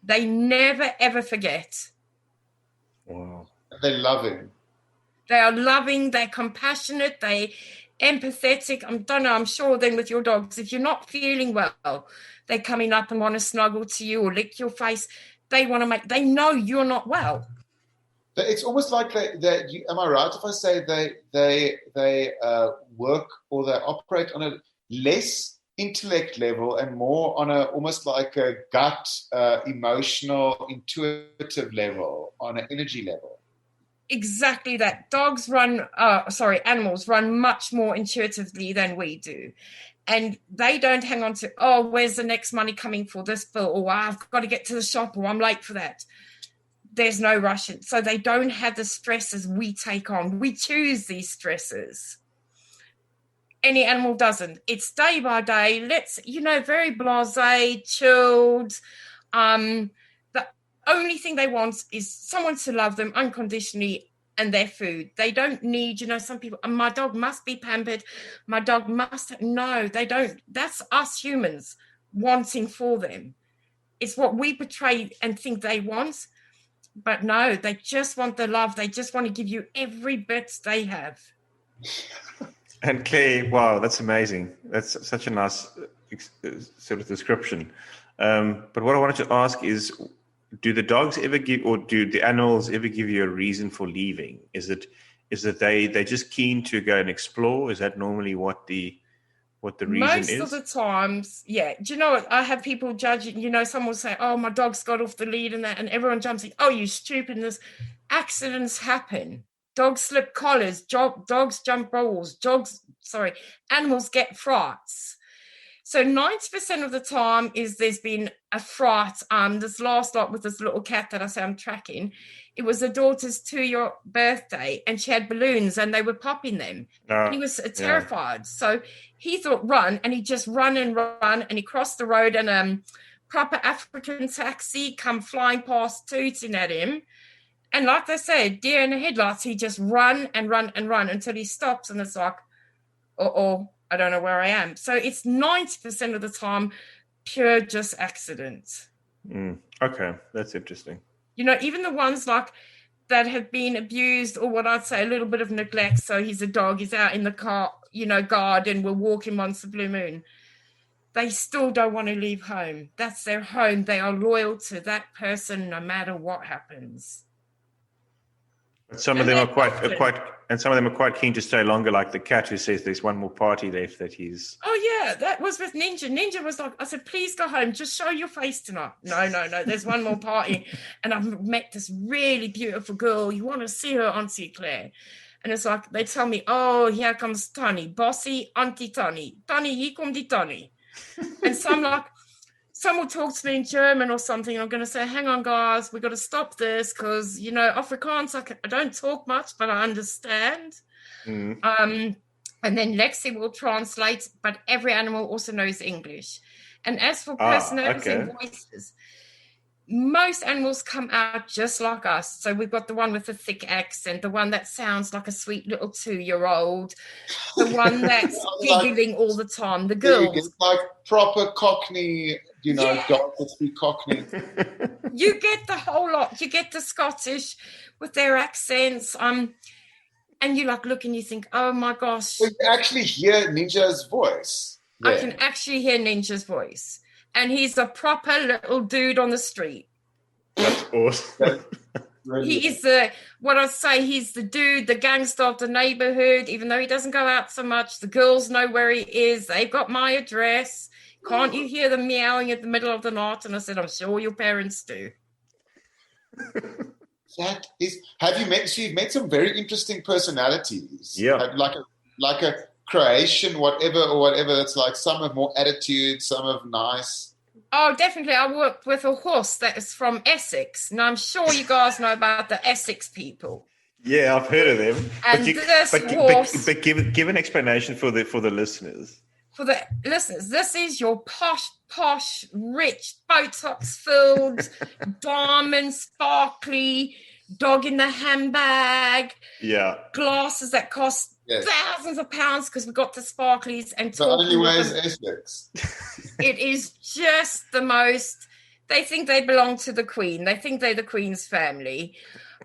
They never, ever forget. Wow. They're loving. They are loving, they're compassionate, they're empathetic. I'm sure then with your dogs, if you're not feeling well, they're coming up and want to snuggle to you or lick your face. They know you're not well. It's almost like am I right if I say they work or they operate on a less intellect level and more on almost like a gut, emotional, intuitive level, on an energy level? Exactly that. Animals run much more intuitively than we do. And they don't hang on to, oh, where's the next money coming for this bill? Or I've got to get to the shop, or I'm late for that. There's no rush. So they don't have the stresses we take on. We choose these stresses. Any animal doesn't. It's day by day. Very blasé, chilled. The only thing they want is someone to love them unconditionally and their food. They don't need, some people, my dog must be pampered. My dog must. No, they don't. That's us humans wanting for them. It's what we portray and think they want. But no, they just want the love. They just want to give you every bit they have. And Claire, wow, that's amazing. That's such a nice sort of description. But what I wanted to ask is, do the dogs ever do the animals ever give you a reason for leaving? Is it they're just keen to go and explore? Is that normally what the reason is? Most of the times, yeah. Do you know what? I have people judging, someone will say, oh, my dog's got off the lead and that, and everyone jumps in, oh, you stupidness. Accidents happen. Dogs slip collars, dogs jump balls, animals get frights. So 90% of the time there's been a fright. This last lot with this little cat that I say I'm tracking, it was her daughter's 2-year birthday and she had balloons and they were popping them. And he was terrified. Yeah. So he thought run, and he just run and he crossed the road and proper African taxi come flying past tooting at him. And like they said, deer in the headlights, he just run until he stops and it's like, I don't know where I am. So it's 90% of the time pure just accident. Okay, that's interesting. Even the ones like that have been abused, or what I'd say a little bit of neglect. So he's a dog, he's out in the car, garden, we're walking once the blue moon. They still don't want to leave home. That's their home. They are loyal to that person no matter what happens. But some of them are quite keen to stay longer, like the cat who says there's one more party left that he's... Oh, yeah, that was with Ninja. Ninja was like, I said, please go home. Just show your face tonight. No, there's one more party. And I've met this really beautiful girl. You want to see her, Auntie Claire? And it's like, they tell me, oh, here comes Tani. Bossy, Auntie Tani. Tani, hier komt die Tani. And so I'm like, someone will talk to me in German or something. I'm going to say, hang on, guys, we've got to stop this because, Afrikaans, I don't talk much, but I understand. And then Lexi will translate, but every animal also knows English. And as for personalities and voices, most animals come out just like us. So we've got the one with the thick accent, the one that sounds like a sweet little 2-year-old, the one that's giggling all the time, the girls. It's like proper Cockney, dogs that speak Cockney. You get the whole lot. You get the Scottish with their accents. And you look and you think, oh my gosh. So you actually hear Ninja's voice. Yeah. I can actually hear Ninja's voice. And he's a proper little dude on the street. That's awesome. He is he's the dude, the gangster of the neighborhood, even though he doesn't go out so much. The girls know where he is. They've got my address. Can't you hear them meowing at the middle of the night? And I said, I'm sure your parents do. You've met some very interesting personalities. Yeah. Like a Croatian, whatever. That's like some have more attitude, some have nice. Oh, definitely. I worked with a horse that is from Essex. And I'm sure you guys know about the Essex people. Yeah, I've heard of them. And but give an explanation for the listeners. For the listeners, this is your posh, rich, Botox-filled, diamond, sparkly dog in the handbag. Yeah. Glasses that cost thousands of pounds because we got the sparklies and The talking only way with is them. Essex. It is just the most. They think they belong to the Queen. They think they're the Queen's family.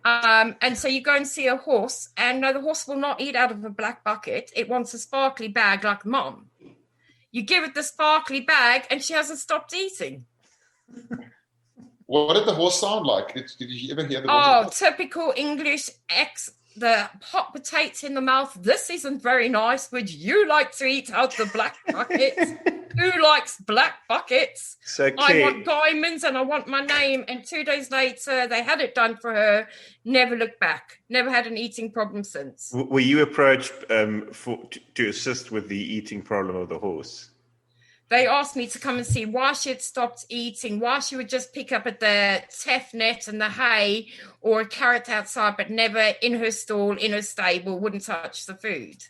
And so you go and see a horse, and no, the horse will not eat out of a black bucket. It wants a sparkly bag like Mom. You give it the sparkly bag, and she hasn't stopped eating. What did the horse sound like? Did you ever hear the horse? Oh, typical English the hot potatoes in the mouth. This isn't very nice. Would you like to eat out the black bucket? Who likes black buckets? So I want diamonds and I want my name. And 2 days later, they had it done for her. Never looked back. Never had an eating problem since. Were you approached to assist with the eating problem of the horse? They asked me to come and see why she had stopped eating, why she would just pick up at the teff net and the hay or a carrot outside, but never in her stall, in her stable, wouldn't touch the food.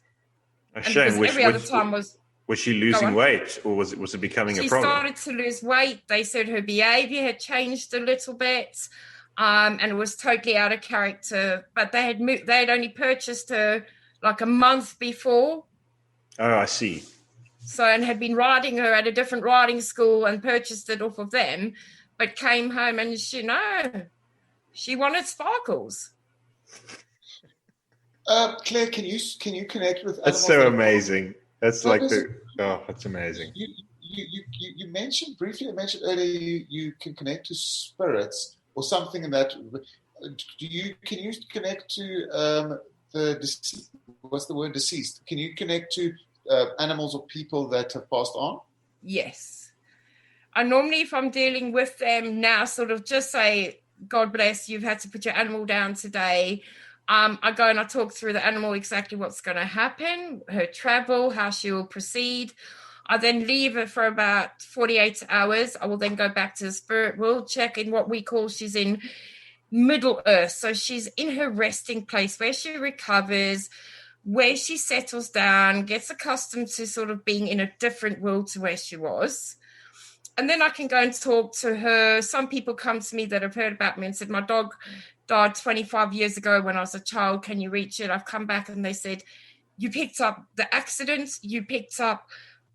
A shame. Every other time was she losing weight, or was it becoming a problem? She started to lose weight. They said her behavior had changed a little bit, and it was totally out of character. But they had only purchased her like a month before. Oh, I see. So, and had been riding her at a different riding school and purchased it off of them, but came home and she wanted sparkles. Claire, can you connect with? That's so amazing. That's that's amazing. You mentioned briefly. You mentioned earlier you can connect to spirits or something in that. Can you connect to the deceased? What's the word? Deceased. Can you connect to animals or people that have passed on? Yes. I normally, if I'm dealing with them now, sort of just say, God bless, you've had to put your animal down today. I go and I talk through the animal, exactly what's going to happen, her travel, how she will proceed. I then leave her for about 48 hours. I will then go back to the spirit world, check in what we call, she's in Middle Earth. So she's in her resting place where she recovers, where she settles down, gets accustomed to sort of being in a different world to where she was. And then I can go and talk to her. Some people come to me that have heard about me and said, my dog died 25 years ago when I was a child. Can you reach it? I've come back and they said, you picked up the accident. You picked up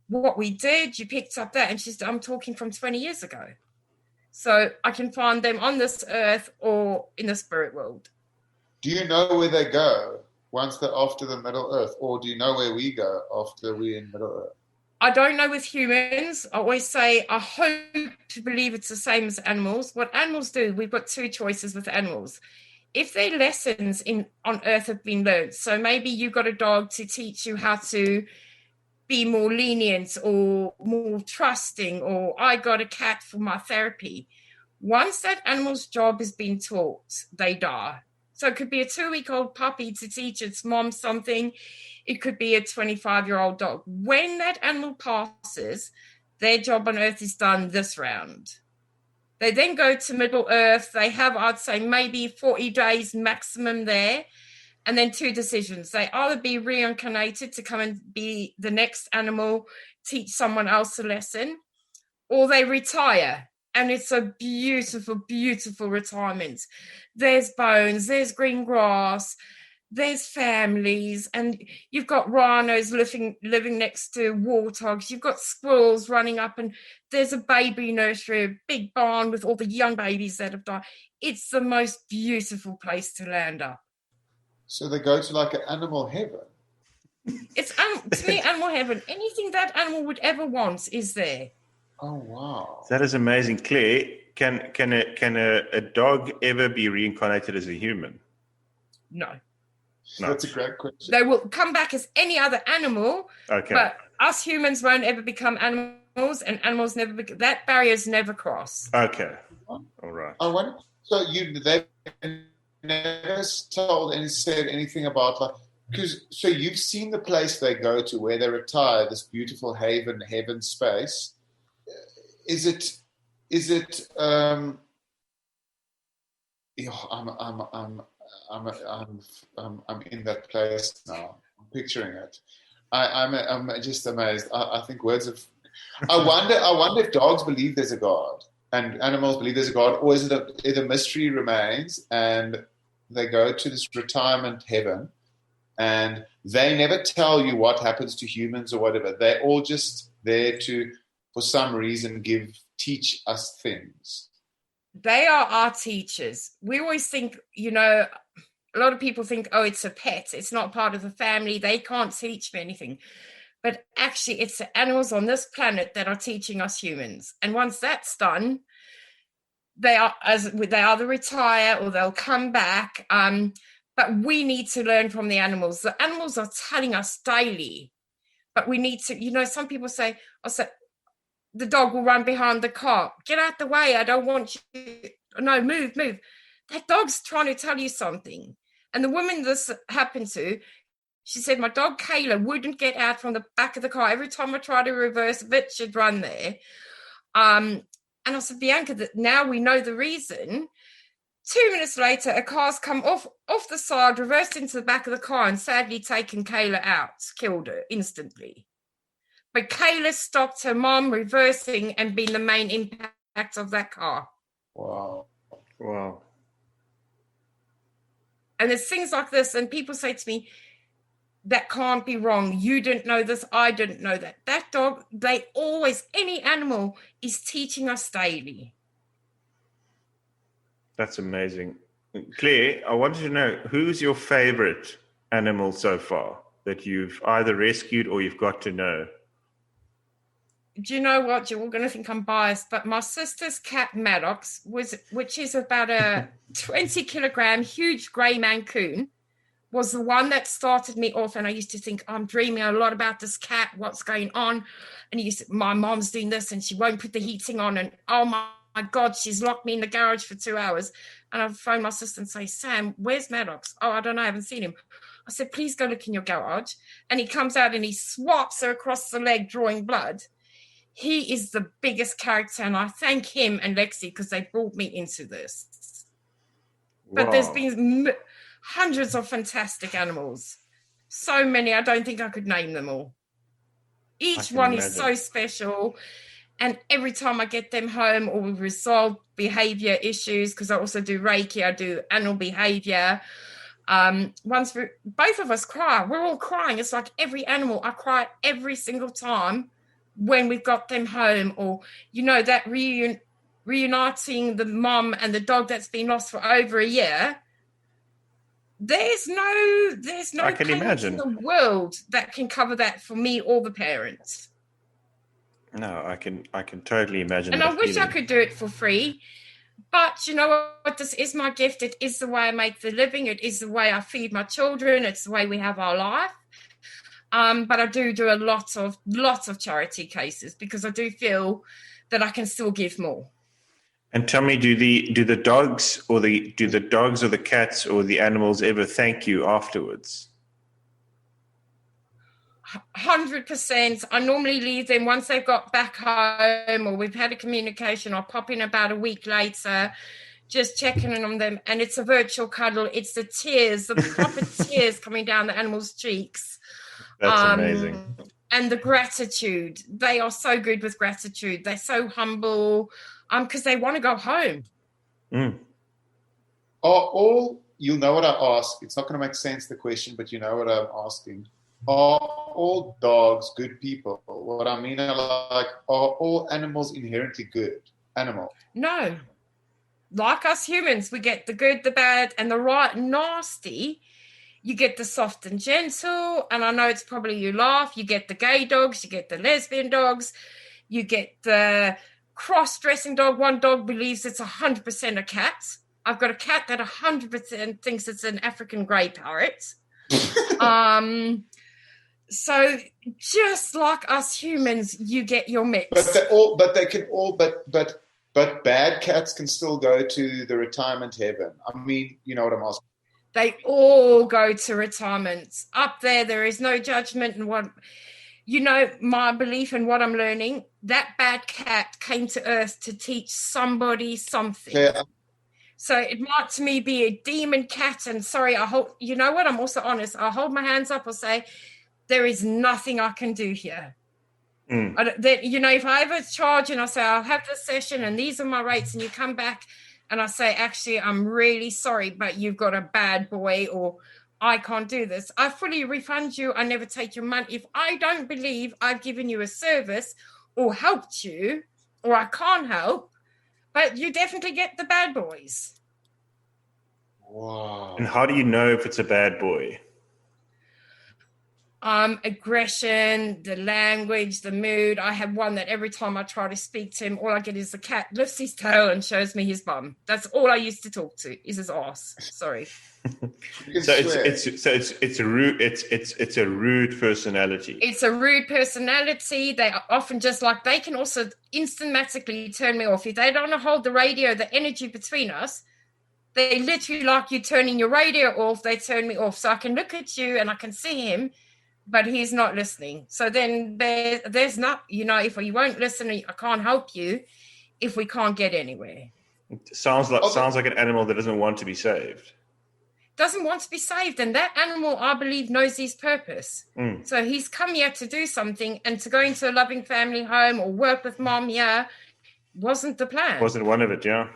what we did. You picked up that. And she said, I'm talking from 20 years ago. So I can find them on this earth or in the spirit world. Do you know where they go once they're after the Middle Earth? Or do you know where we go after we're in Middle Earth? I don't know with humans. I always say, I hope to believe it's the same as animals. What animals do, we've got two choices with animals. If their lessons on Earth have been learned, so maybe you got a dog to teach you how to be more lenient or more trusting, or I got a cat for my therapy. Once that animal's job has been taught, they die. So it could be a 2-week-old puppy to teach its mom something. It could be a 25-year-old dog. When that animal passes, their job on Earth is done this round. They then go to Middle Earth. They have, I'd say, maybe 40 days maximum there. And then two decisions. They either be reincarnated to come and be the next animal, teach someone else a lesson, or they retire. And it's a beautiful, beautiful retirement. There's bones, there's green grass, there's families, and you've got rhinos living next to warthogs. You've got squirrels running up, and there's a baby nursery, a big barn with all the young babies that have died. It's the most beautiful place to land up. So they go to like an animal heaven. It's to me, animal heaven. Anything that animal would ever want is there. Oh wow, that is amazing, Claire. Can a dog ever be reincarnated as a human? No. That's a great question. They will come back as any other animal, okay. But us humans won't ever become animals, and animals never. That barrier's never crossed. Okay, all right. I wonder. So they've never told and said anything about like. So you've seen the place they go to where they retire, this beautiful heaven space. Is it? I'm in that place now. I'm picturing it. I'm just amazed. I think words of. I wonder if dogs believe there's a God and animals believe there's a God, or is it a mystery remains and they go to this retirement heaven and they never tell you what happens to humans or whatever. They're all just there to, for some reason, teach us things. They are our teachers. We always think, a lot of people think, oh, it's a pet. It's not part of the family. They can't teach me anything. But actually, it's the animals on this planet that are teaching us humans. And once that's done, they either retire or they'll come back. But we need to learn from the animals. The animals are telling us daily. But we need to, some people say, the dog will run behind the car. Get out the way. I don't want you. No, move. That dog's trying to tell you something. And the woman this happened to, she said, my dog Kayla wouldn't get out from the back of the car. Every time I tried to reverse a bit, she'd run there. And I said, Bianca, that now we know the reason. 2 minutes later, a car's come off the side, reversed into the back of the car, and sadly taken Kayla out, killed her instantly. But Kayla stopped her mom reversing and being the main impact of that car. Wow. And there's things like this, and people say to me, that can't be wrong. You didn't know this. I didn't know that. That dog, any animal is teaching us daily. That's amazing. Claire, I wanted to know, who's your favorite animal so far that you've either rescued or you've got to know? Do you know what? You're all going to think I'm biased, but my sister's cat Maddox, which is about a 20-kilogram huge grey Mancoon, was the one that started me off. And I used to think, I'm dreaming a lot about this cat, what's going on. And my mom's doing this and she won't put the heating on. And oh my God, she's locked me in the garage for 2 hours. And I'd phone my sister and say, Sam, where's Maddox? Oh, I don't know, I haven't seen him. I said, please go look in your garage. And he comes out and he swaps her across the leg, drawing blood. He is the biggest character, and I thank him and Lexi because they brought me into this. But there's been hundreds of fantastic animals. So many, I don't think I could name them all. Each one is so special. And every time I get them home or we resolve behavior issues, because I also do Reiki, I do animal behavior. Both of us cry. We're all crying. It's like every animal, I cry every single time when we've got them home, or that reuniting the mom and the dog that's been lost for over a year. There's no pain in the world that can cover that for me or the parents. No, I can totally imagine. And I wish I could do it for free, but you know what? This is my gift. It is the way I make the living. It is the way I feed my children. It's the way we have our life. But I do a lots of charity cases because I do feel that I can still give more. And tell me, do the dogs or the cats or the animals ever thank you afterwards? 100%. I normally leave them once they've got back home or we've had a communication. I'll pop in about a week later, just checking on them. And it's a virtual cuddle. It's the tears, the proper tears coming down the animal's cheeks. That's amazing. And the gratitude. They are so good with gratitude. They're so humble because they want to go home. Are all, you'll know what I ask. It's not going to make sense, the question, but you know what I'm asking. Are all dogs good people? What I mean, are all animals inherently good? No. Like us humans, we get the good, the bad, and the right nasty. You get the soft and gentle, and I know it's probably you laugh. You get the gay dogs, you get the lesbian dogs, you get the cross-dressing dog. One dog believes it's 100% a cat. I've got a cat that 100% thinks it's an African grey parrot. So just like us humans, you get your mix. But bad cats can still go to the retirement heaven. I mean, you know what I'm asking. They all go to retirement. Up there is no judgment. And my belief and what I'm learning, that bad cat came to earth to teach somebody something. Yeah. So it might to me be a demon cat. And sorry, you know what? I'm also honest. I'll hold my hands up. I'll say, there is nothing I can do here. Mm. If I ever charge and I say, I'll have this session and these are my rates, and you come back and I say, actually, I'm really sorry, but you've got a bad boy, or I can't do this, I fully refund you. I never take your money. If I don't believe I've given you a service or helped you, or I can't help, but you definitely get the bad boys. Wow. And how do you know if it's a bad boy? Aggression, the language, the mood. I have one that every time I try to speak to him, all I get is the cat lifts his tail and shows me his bum. That's all I used to talk to, is his ass. Sorry. So it's a rude personality. It's a rude personality. They are often just like, they can also instantly turn me off. If they don't hold the radio, the energy between us, they literally, like you turning your radio off, they turn me off. So I can look at you and I can see him, but he's not listening. So then there's not, if you won't listen, I can't help you if we can't get anywhere. Sounds like an animal that doesn't want to be saved. Doesn't want to be saved. And that animal, I believe, knows his purpose. Mm. So he's come here to do something, and to go into a loving family home or work with mom here wasn't the plan. Wasn't one of it, yeah.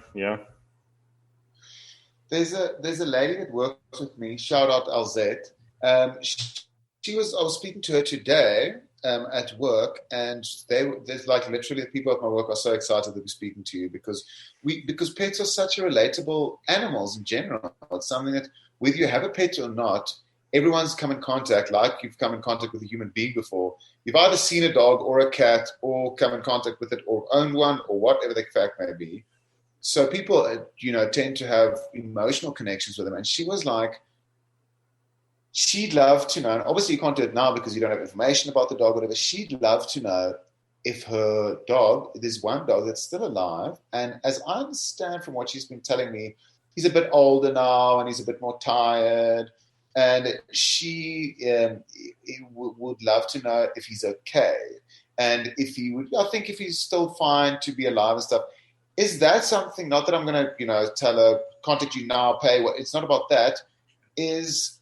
There's a lady that works with me, shout out LZ. I was speaking to her today at work, and there's like literally the people at my work are so excited to be speaking to you because pets are such a relatable animals in general. It's something that whether you have a pet or not, everyone's come in contact, like you've come in contact with a human being before. You've either seen a dog or a cat or come in contact with it or owned one or whatever the fact may be. So people, tend to have emotional connections with them. And she was like, she'd love to know, and obviously you can't do it now because you don't have information about the dog, whatever. She'd love to know if her dog, there's one dog that's still alive. And as I understand from what she's been telling me, he's a bit older now and he's a bit more tired. And she would love to know if he's okay. And if if he's still fine to be alive and stuff. Is that something, not that I'm going to, tell her, contact you now, pay what, it's not about that. Is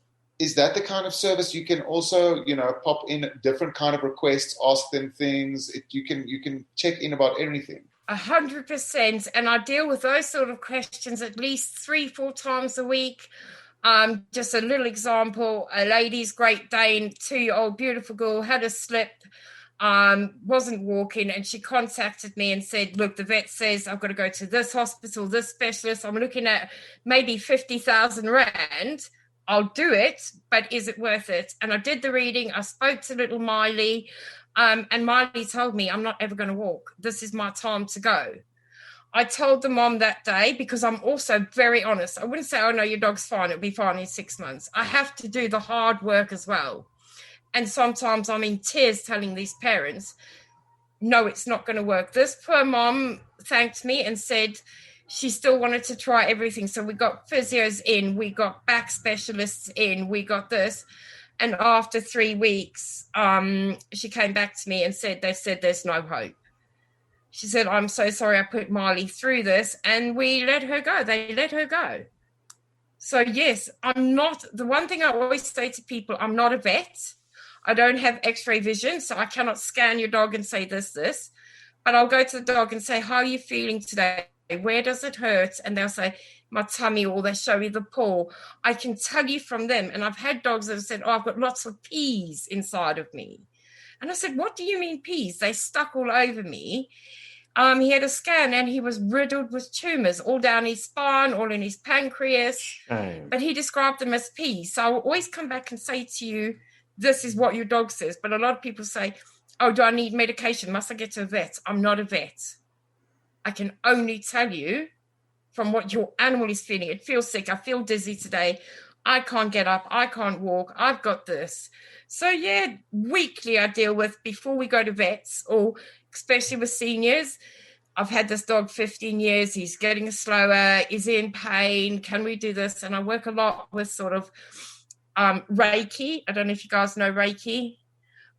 that the kind of service you can also, pop in different kind of requests, ask them things, you can check in about everything? 100%. And I deal with those sort of questions at least 3-4 times a week. Just a little example, a lady's Great Dane, 2-year-old beautiful girl, had a slip, wasn't walking, and she contacted me and said, look, the vet says I've got to go to this hospital, this specialist. I'm looking at maybe 50,000 Rand. I'll do it, but is it worth it? And I did the reading. I spoke to little Miley, and Miley told me, I'm not ever going to walk. This is my time to go. I told the mom that day, because I'm also very honest. I wouldn't say, oh, no, your dog's fine. It'll be fine in 6 months. I have to do the hard work as well. And sometimes I'm in tears telling these parents, no, it's not going to work. This poor mom thanked me and said she still wanted to try everything. So we got physios in, we got back specialists in, we got this. And after 3 weeks, she came back to me and said, they said there's no hope. She said, I'm so sorry I put Marley through this. And we let her go. They let her go. So, yes, I'm not, the one thing I always say to people, I'm not a vet. I don't have x-ray vision, so I cannot scan your dog and say this. But I'll go to the dog and say, how are you feeling today? Where does it hurt? And they'll say, my tummy, or they show me the paw. I can tell you from them. And I've had dogs that have said, oh, I've got lots of peas inside of me. And I said, what do you mean peas? They stuck all over me. He had a scan and he was riddled with tumors all down his spine, all in his pancreas. But he described them as peas. So I will always come back and say to you, this is what your dog says. But a lot of people say, oh, do I need medication? Must I get to a vet? I'm not a vet. I can only tell you from what your animal is feeling. It feels sick. I feel dizzy today. I can't get up. I can't walk. I've got this. So, yeah, weekly I deal with before we go to vets, or especially with seniors. I've had this dog 15 years. He's getting slower. Is he in pain? Can we do this? And I work a lot with sort of Reiki. I don't know if you guys know Reiki.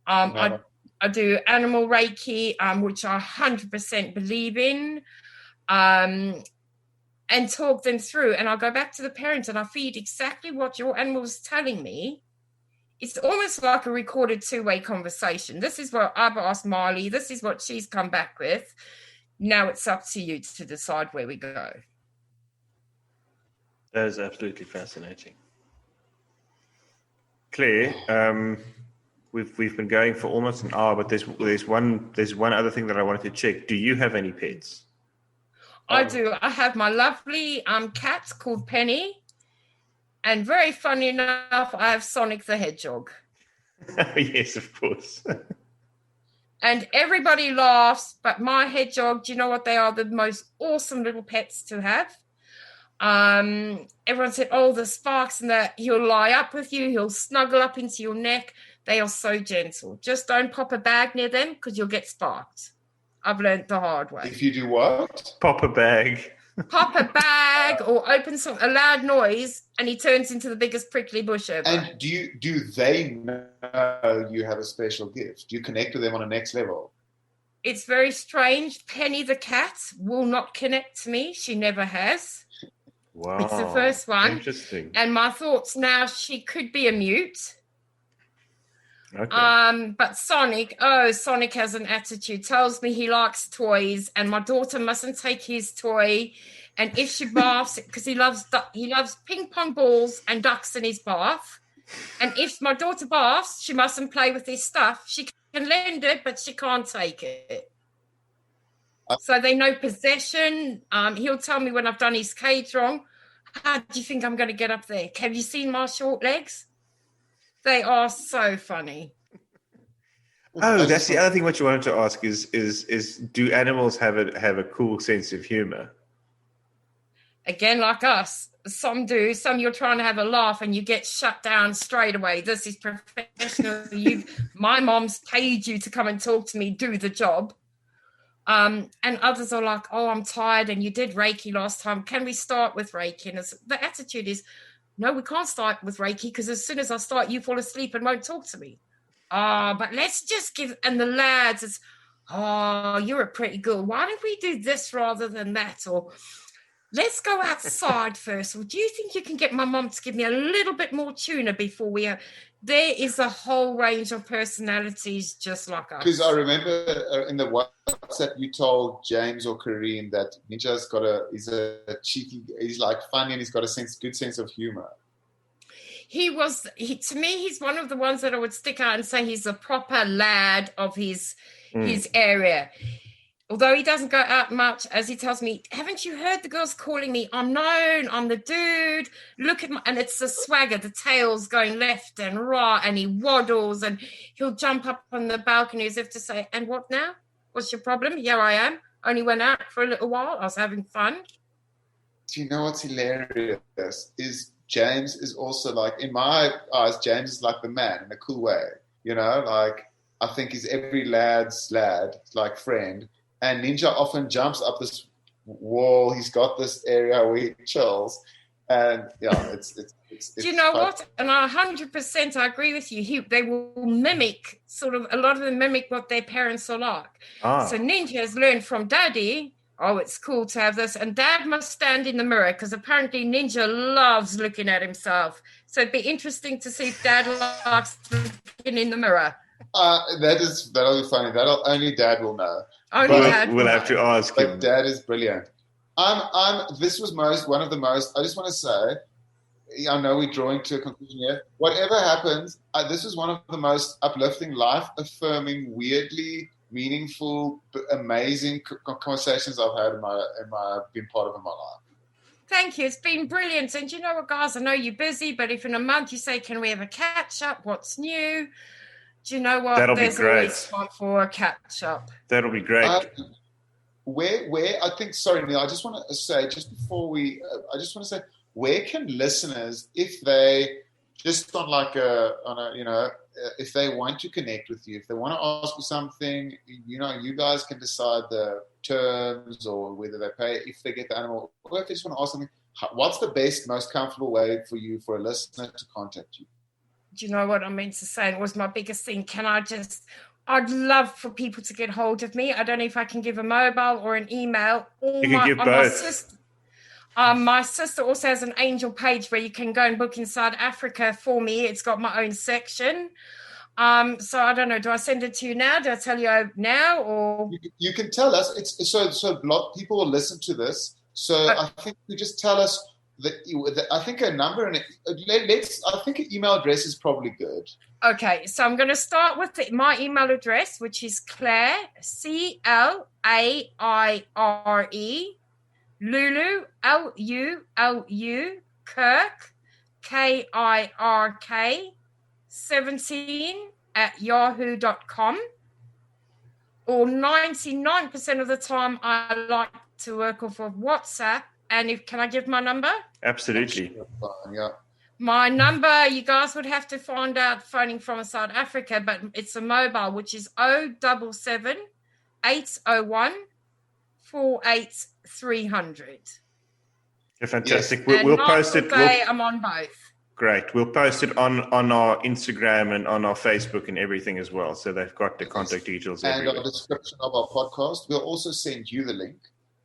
No. I do animal Reiki, which I 100% believe in, and talk them through. And I'll go back to the parents and I feed exactly what your animal is telling me it's almost like a recorded two-way conversation. This is what I've asked Marley. This is what she's come back with. Now it's up to you to decide where we go. That is absolutely fascinating. Claire, we've been going for almost an hour, but there's one other thing that I wanted to check. Do you have any pets? I do. I have my lovely cat called Penny. And very funny enough, I have Sonic the Hedgehog. Yes, of course. And everybody laughs, but my hedgehog, do you know what? They are the most awesome little pets to have. Everyone said, oh, the sparks and that. He'll lie up with you. He'll snuggle up into your neck. They are so gentle. Just don't pop a bag near them because you'll get sparked. I've learned the hard way. If you do what? Pop a bag. Pop a bag or open a loud noise, and he turns into the biggest prickly bush ever. And do they know you have a special gift? Do you connect with them on a next level? It's very strange. Penny the cat will not connect to me. She never has. Wow. It's the first one. Interesting. And my thoughts now, she could be a mute. Okay. But Sonic has an attitude, tells me he likes toys, and my daughter mustn't take his toy. And if she baths, because he loves ping pong balls and ducks in his bath. And if my daughter baths, she mustn't play with his stuff. She can lend it, but she can't take it. So they know possession. He'll tell me when I've done his cage wrong. How do you think I'm going to get up there? Have you seen my short legs? They are so funny. Oh, that's the other thing what you wanted to ask is do animals have a cool sense of humor? Again, like us, some do. Some you're trying to have a laugh and you get shut down straight away. This is professional. My mom's paid you to come and talk to me, do the job. And others are like, oh, I'm tired and you did Reiki last time. Can we start with Reiki? And the attitude is, no, we can't start with Reiki because as soon as I start, you fall asleep and won't talk to me. But let's just and the lads, it's, oh, you're a pretty girl. Why don't we do this rather than that? Or let's go outside first. Or do you think you can get my mom to give me a little bit more tuna before we are? There is a whole range of personalities just like us. Because I remember in the WhatsApp you told James or Kareen that Ninja's he's a cheeky, he's like funny and he's got a good sense of humor. To me, he's one of the ones that I would stick out and say he's a proper lad of his area. Although he doesn't go out much, as he tells me, haven't you heard the girls calling me? I'm known, I'm the dude. Look at and it's the swagger, the tail's going left and right, and he waddles and he'll jump up on the balcony as if to say, and what now? What's your problem? Here I am. Only went out for a little while. I was having fun. Do you know what's hilarious? Is James is also like, in my eyes, James is like the man in a cool way. You know, like I think he's every lad's lad, like friend. And Ninja often jumps up this wall. He's got this area where he chills. And yeah, it's do you know what? And 100% I agree with you. They will mimic, a lot of them mimic what their parents are like. So Ninja has learned from Daddy, oh, it's cool to have this. And Dad must stand in the mirror because apparently Ninja loves looking at himself. So it'd be interesting to see if Dad likes looking in the mirror. That'll be funny. Only Dad will know. We'll have to ask him. But Dad is brilliant. This was one of the most. I just want to say, I know we're drawing to a conclusion here. Whatever happens, this was one of the most uplifting, life-affirming, weirdly meaningful, amazing conversations I've had been part of in my life. Thank you. It's been brilliant. And you know what, guys? I know you're busy, but if in a month you say, "Can we have a catch up? What's new?" Do you know what? There's always time for a catch up. That'll be great. Where I think, sorry, Neil, I just want to say, just before I just want to say, where can listeners, if they just if they want to connect with you, if they want to ask you something, you guys can decide the terms or whether they pay if they get the animal, or if they just want to ask something, what's the best, most comfortable way for a listener to contact you? Do you know what I meant to say? It was my biggest thing. I'd love for people to get hold of me. I don't know if I can give a mobile or an email. You can give both. My sister also has an angel page where you can go and book in South Africa for me. It's got my own section. So I don't know. Do I send it to you now? Do I tell you now, or You can tell us. It's so a lot of people will listen to this. So I think you just tell us I think a number and I think an email address is probably good. Okay, so I'm going to start with my email address, which is Claire, Claire, Lulu, Lulu, Kirk, Kirk, 17 at yahoo.com. Or 99% of the time, I like to work off of WhatsApp. And can I give my number? Absolutely. Yeah. My number, you guys would have to find out phoning from South Africa, but it's a mobile, which is 077 801 48300. Fantastic. Yes. We'll post it. I'm on both. Great. We'll post it on our Instagram and on our Facebook and everything as well. So they've got the contact details everywhere. And our description of our podcast. We'll also send you the link.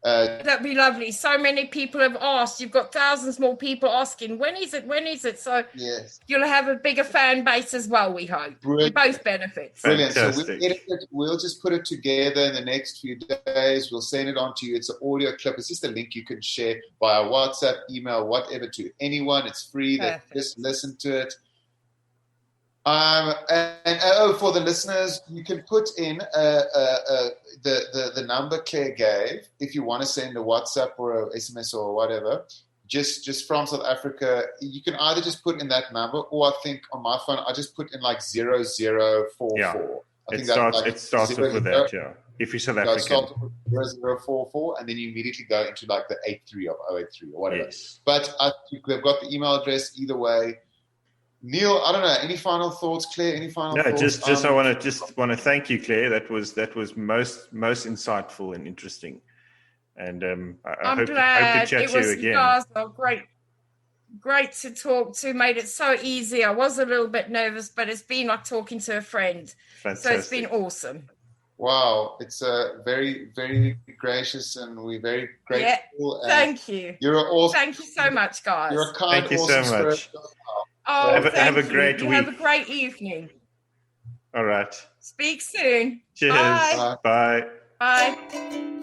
That'd be lovely. So many people have asked. You've got thousands more people asking, when is it? When is it? So yes, you'll have a bigger fan base as well, we hope. Brilliant. We both benefit. Brilliant. Fantastic. So we'll just put it together in the next few days. We'll send it on to you. It's an audio clip. It's just a link you can share via WhatsApp, email, whatever, to anyone. It's free. Just listen to it. For the listeners, you can put in the number Claire gave if you want to send a WhatsApp or a SMS or whatever. Just from South Africa, you can either just put in that number, or I think on my phone I just put in like 0044. Yeah, I think it starts off with that. Yeah, if you're South African, it starts with 0044, and then you immediately go into like the 83 of 083 or whatever. Yes. But I think we've got the email address either way. Neil, I don't know. Any final thoughts, Claire? Any final thoughts? Just I want to thank you, Claire. That was most insightful and interesting. And I hope to chat to you again. You guys are great to talk to. Made it so easy. I was a little bit nervous, but it's been like talking to a friend. Fantastic. So it's been awesome. Wow, it's very, very gracious, and we're very grateful. Yeah, thank you. You're awesome. Thank you so much, guys. You're a kind, thank you awesome so much. Oh, have a great week. Have a great evening. All right. Speak soon. Cheers. Bye. Bye. Bye.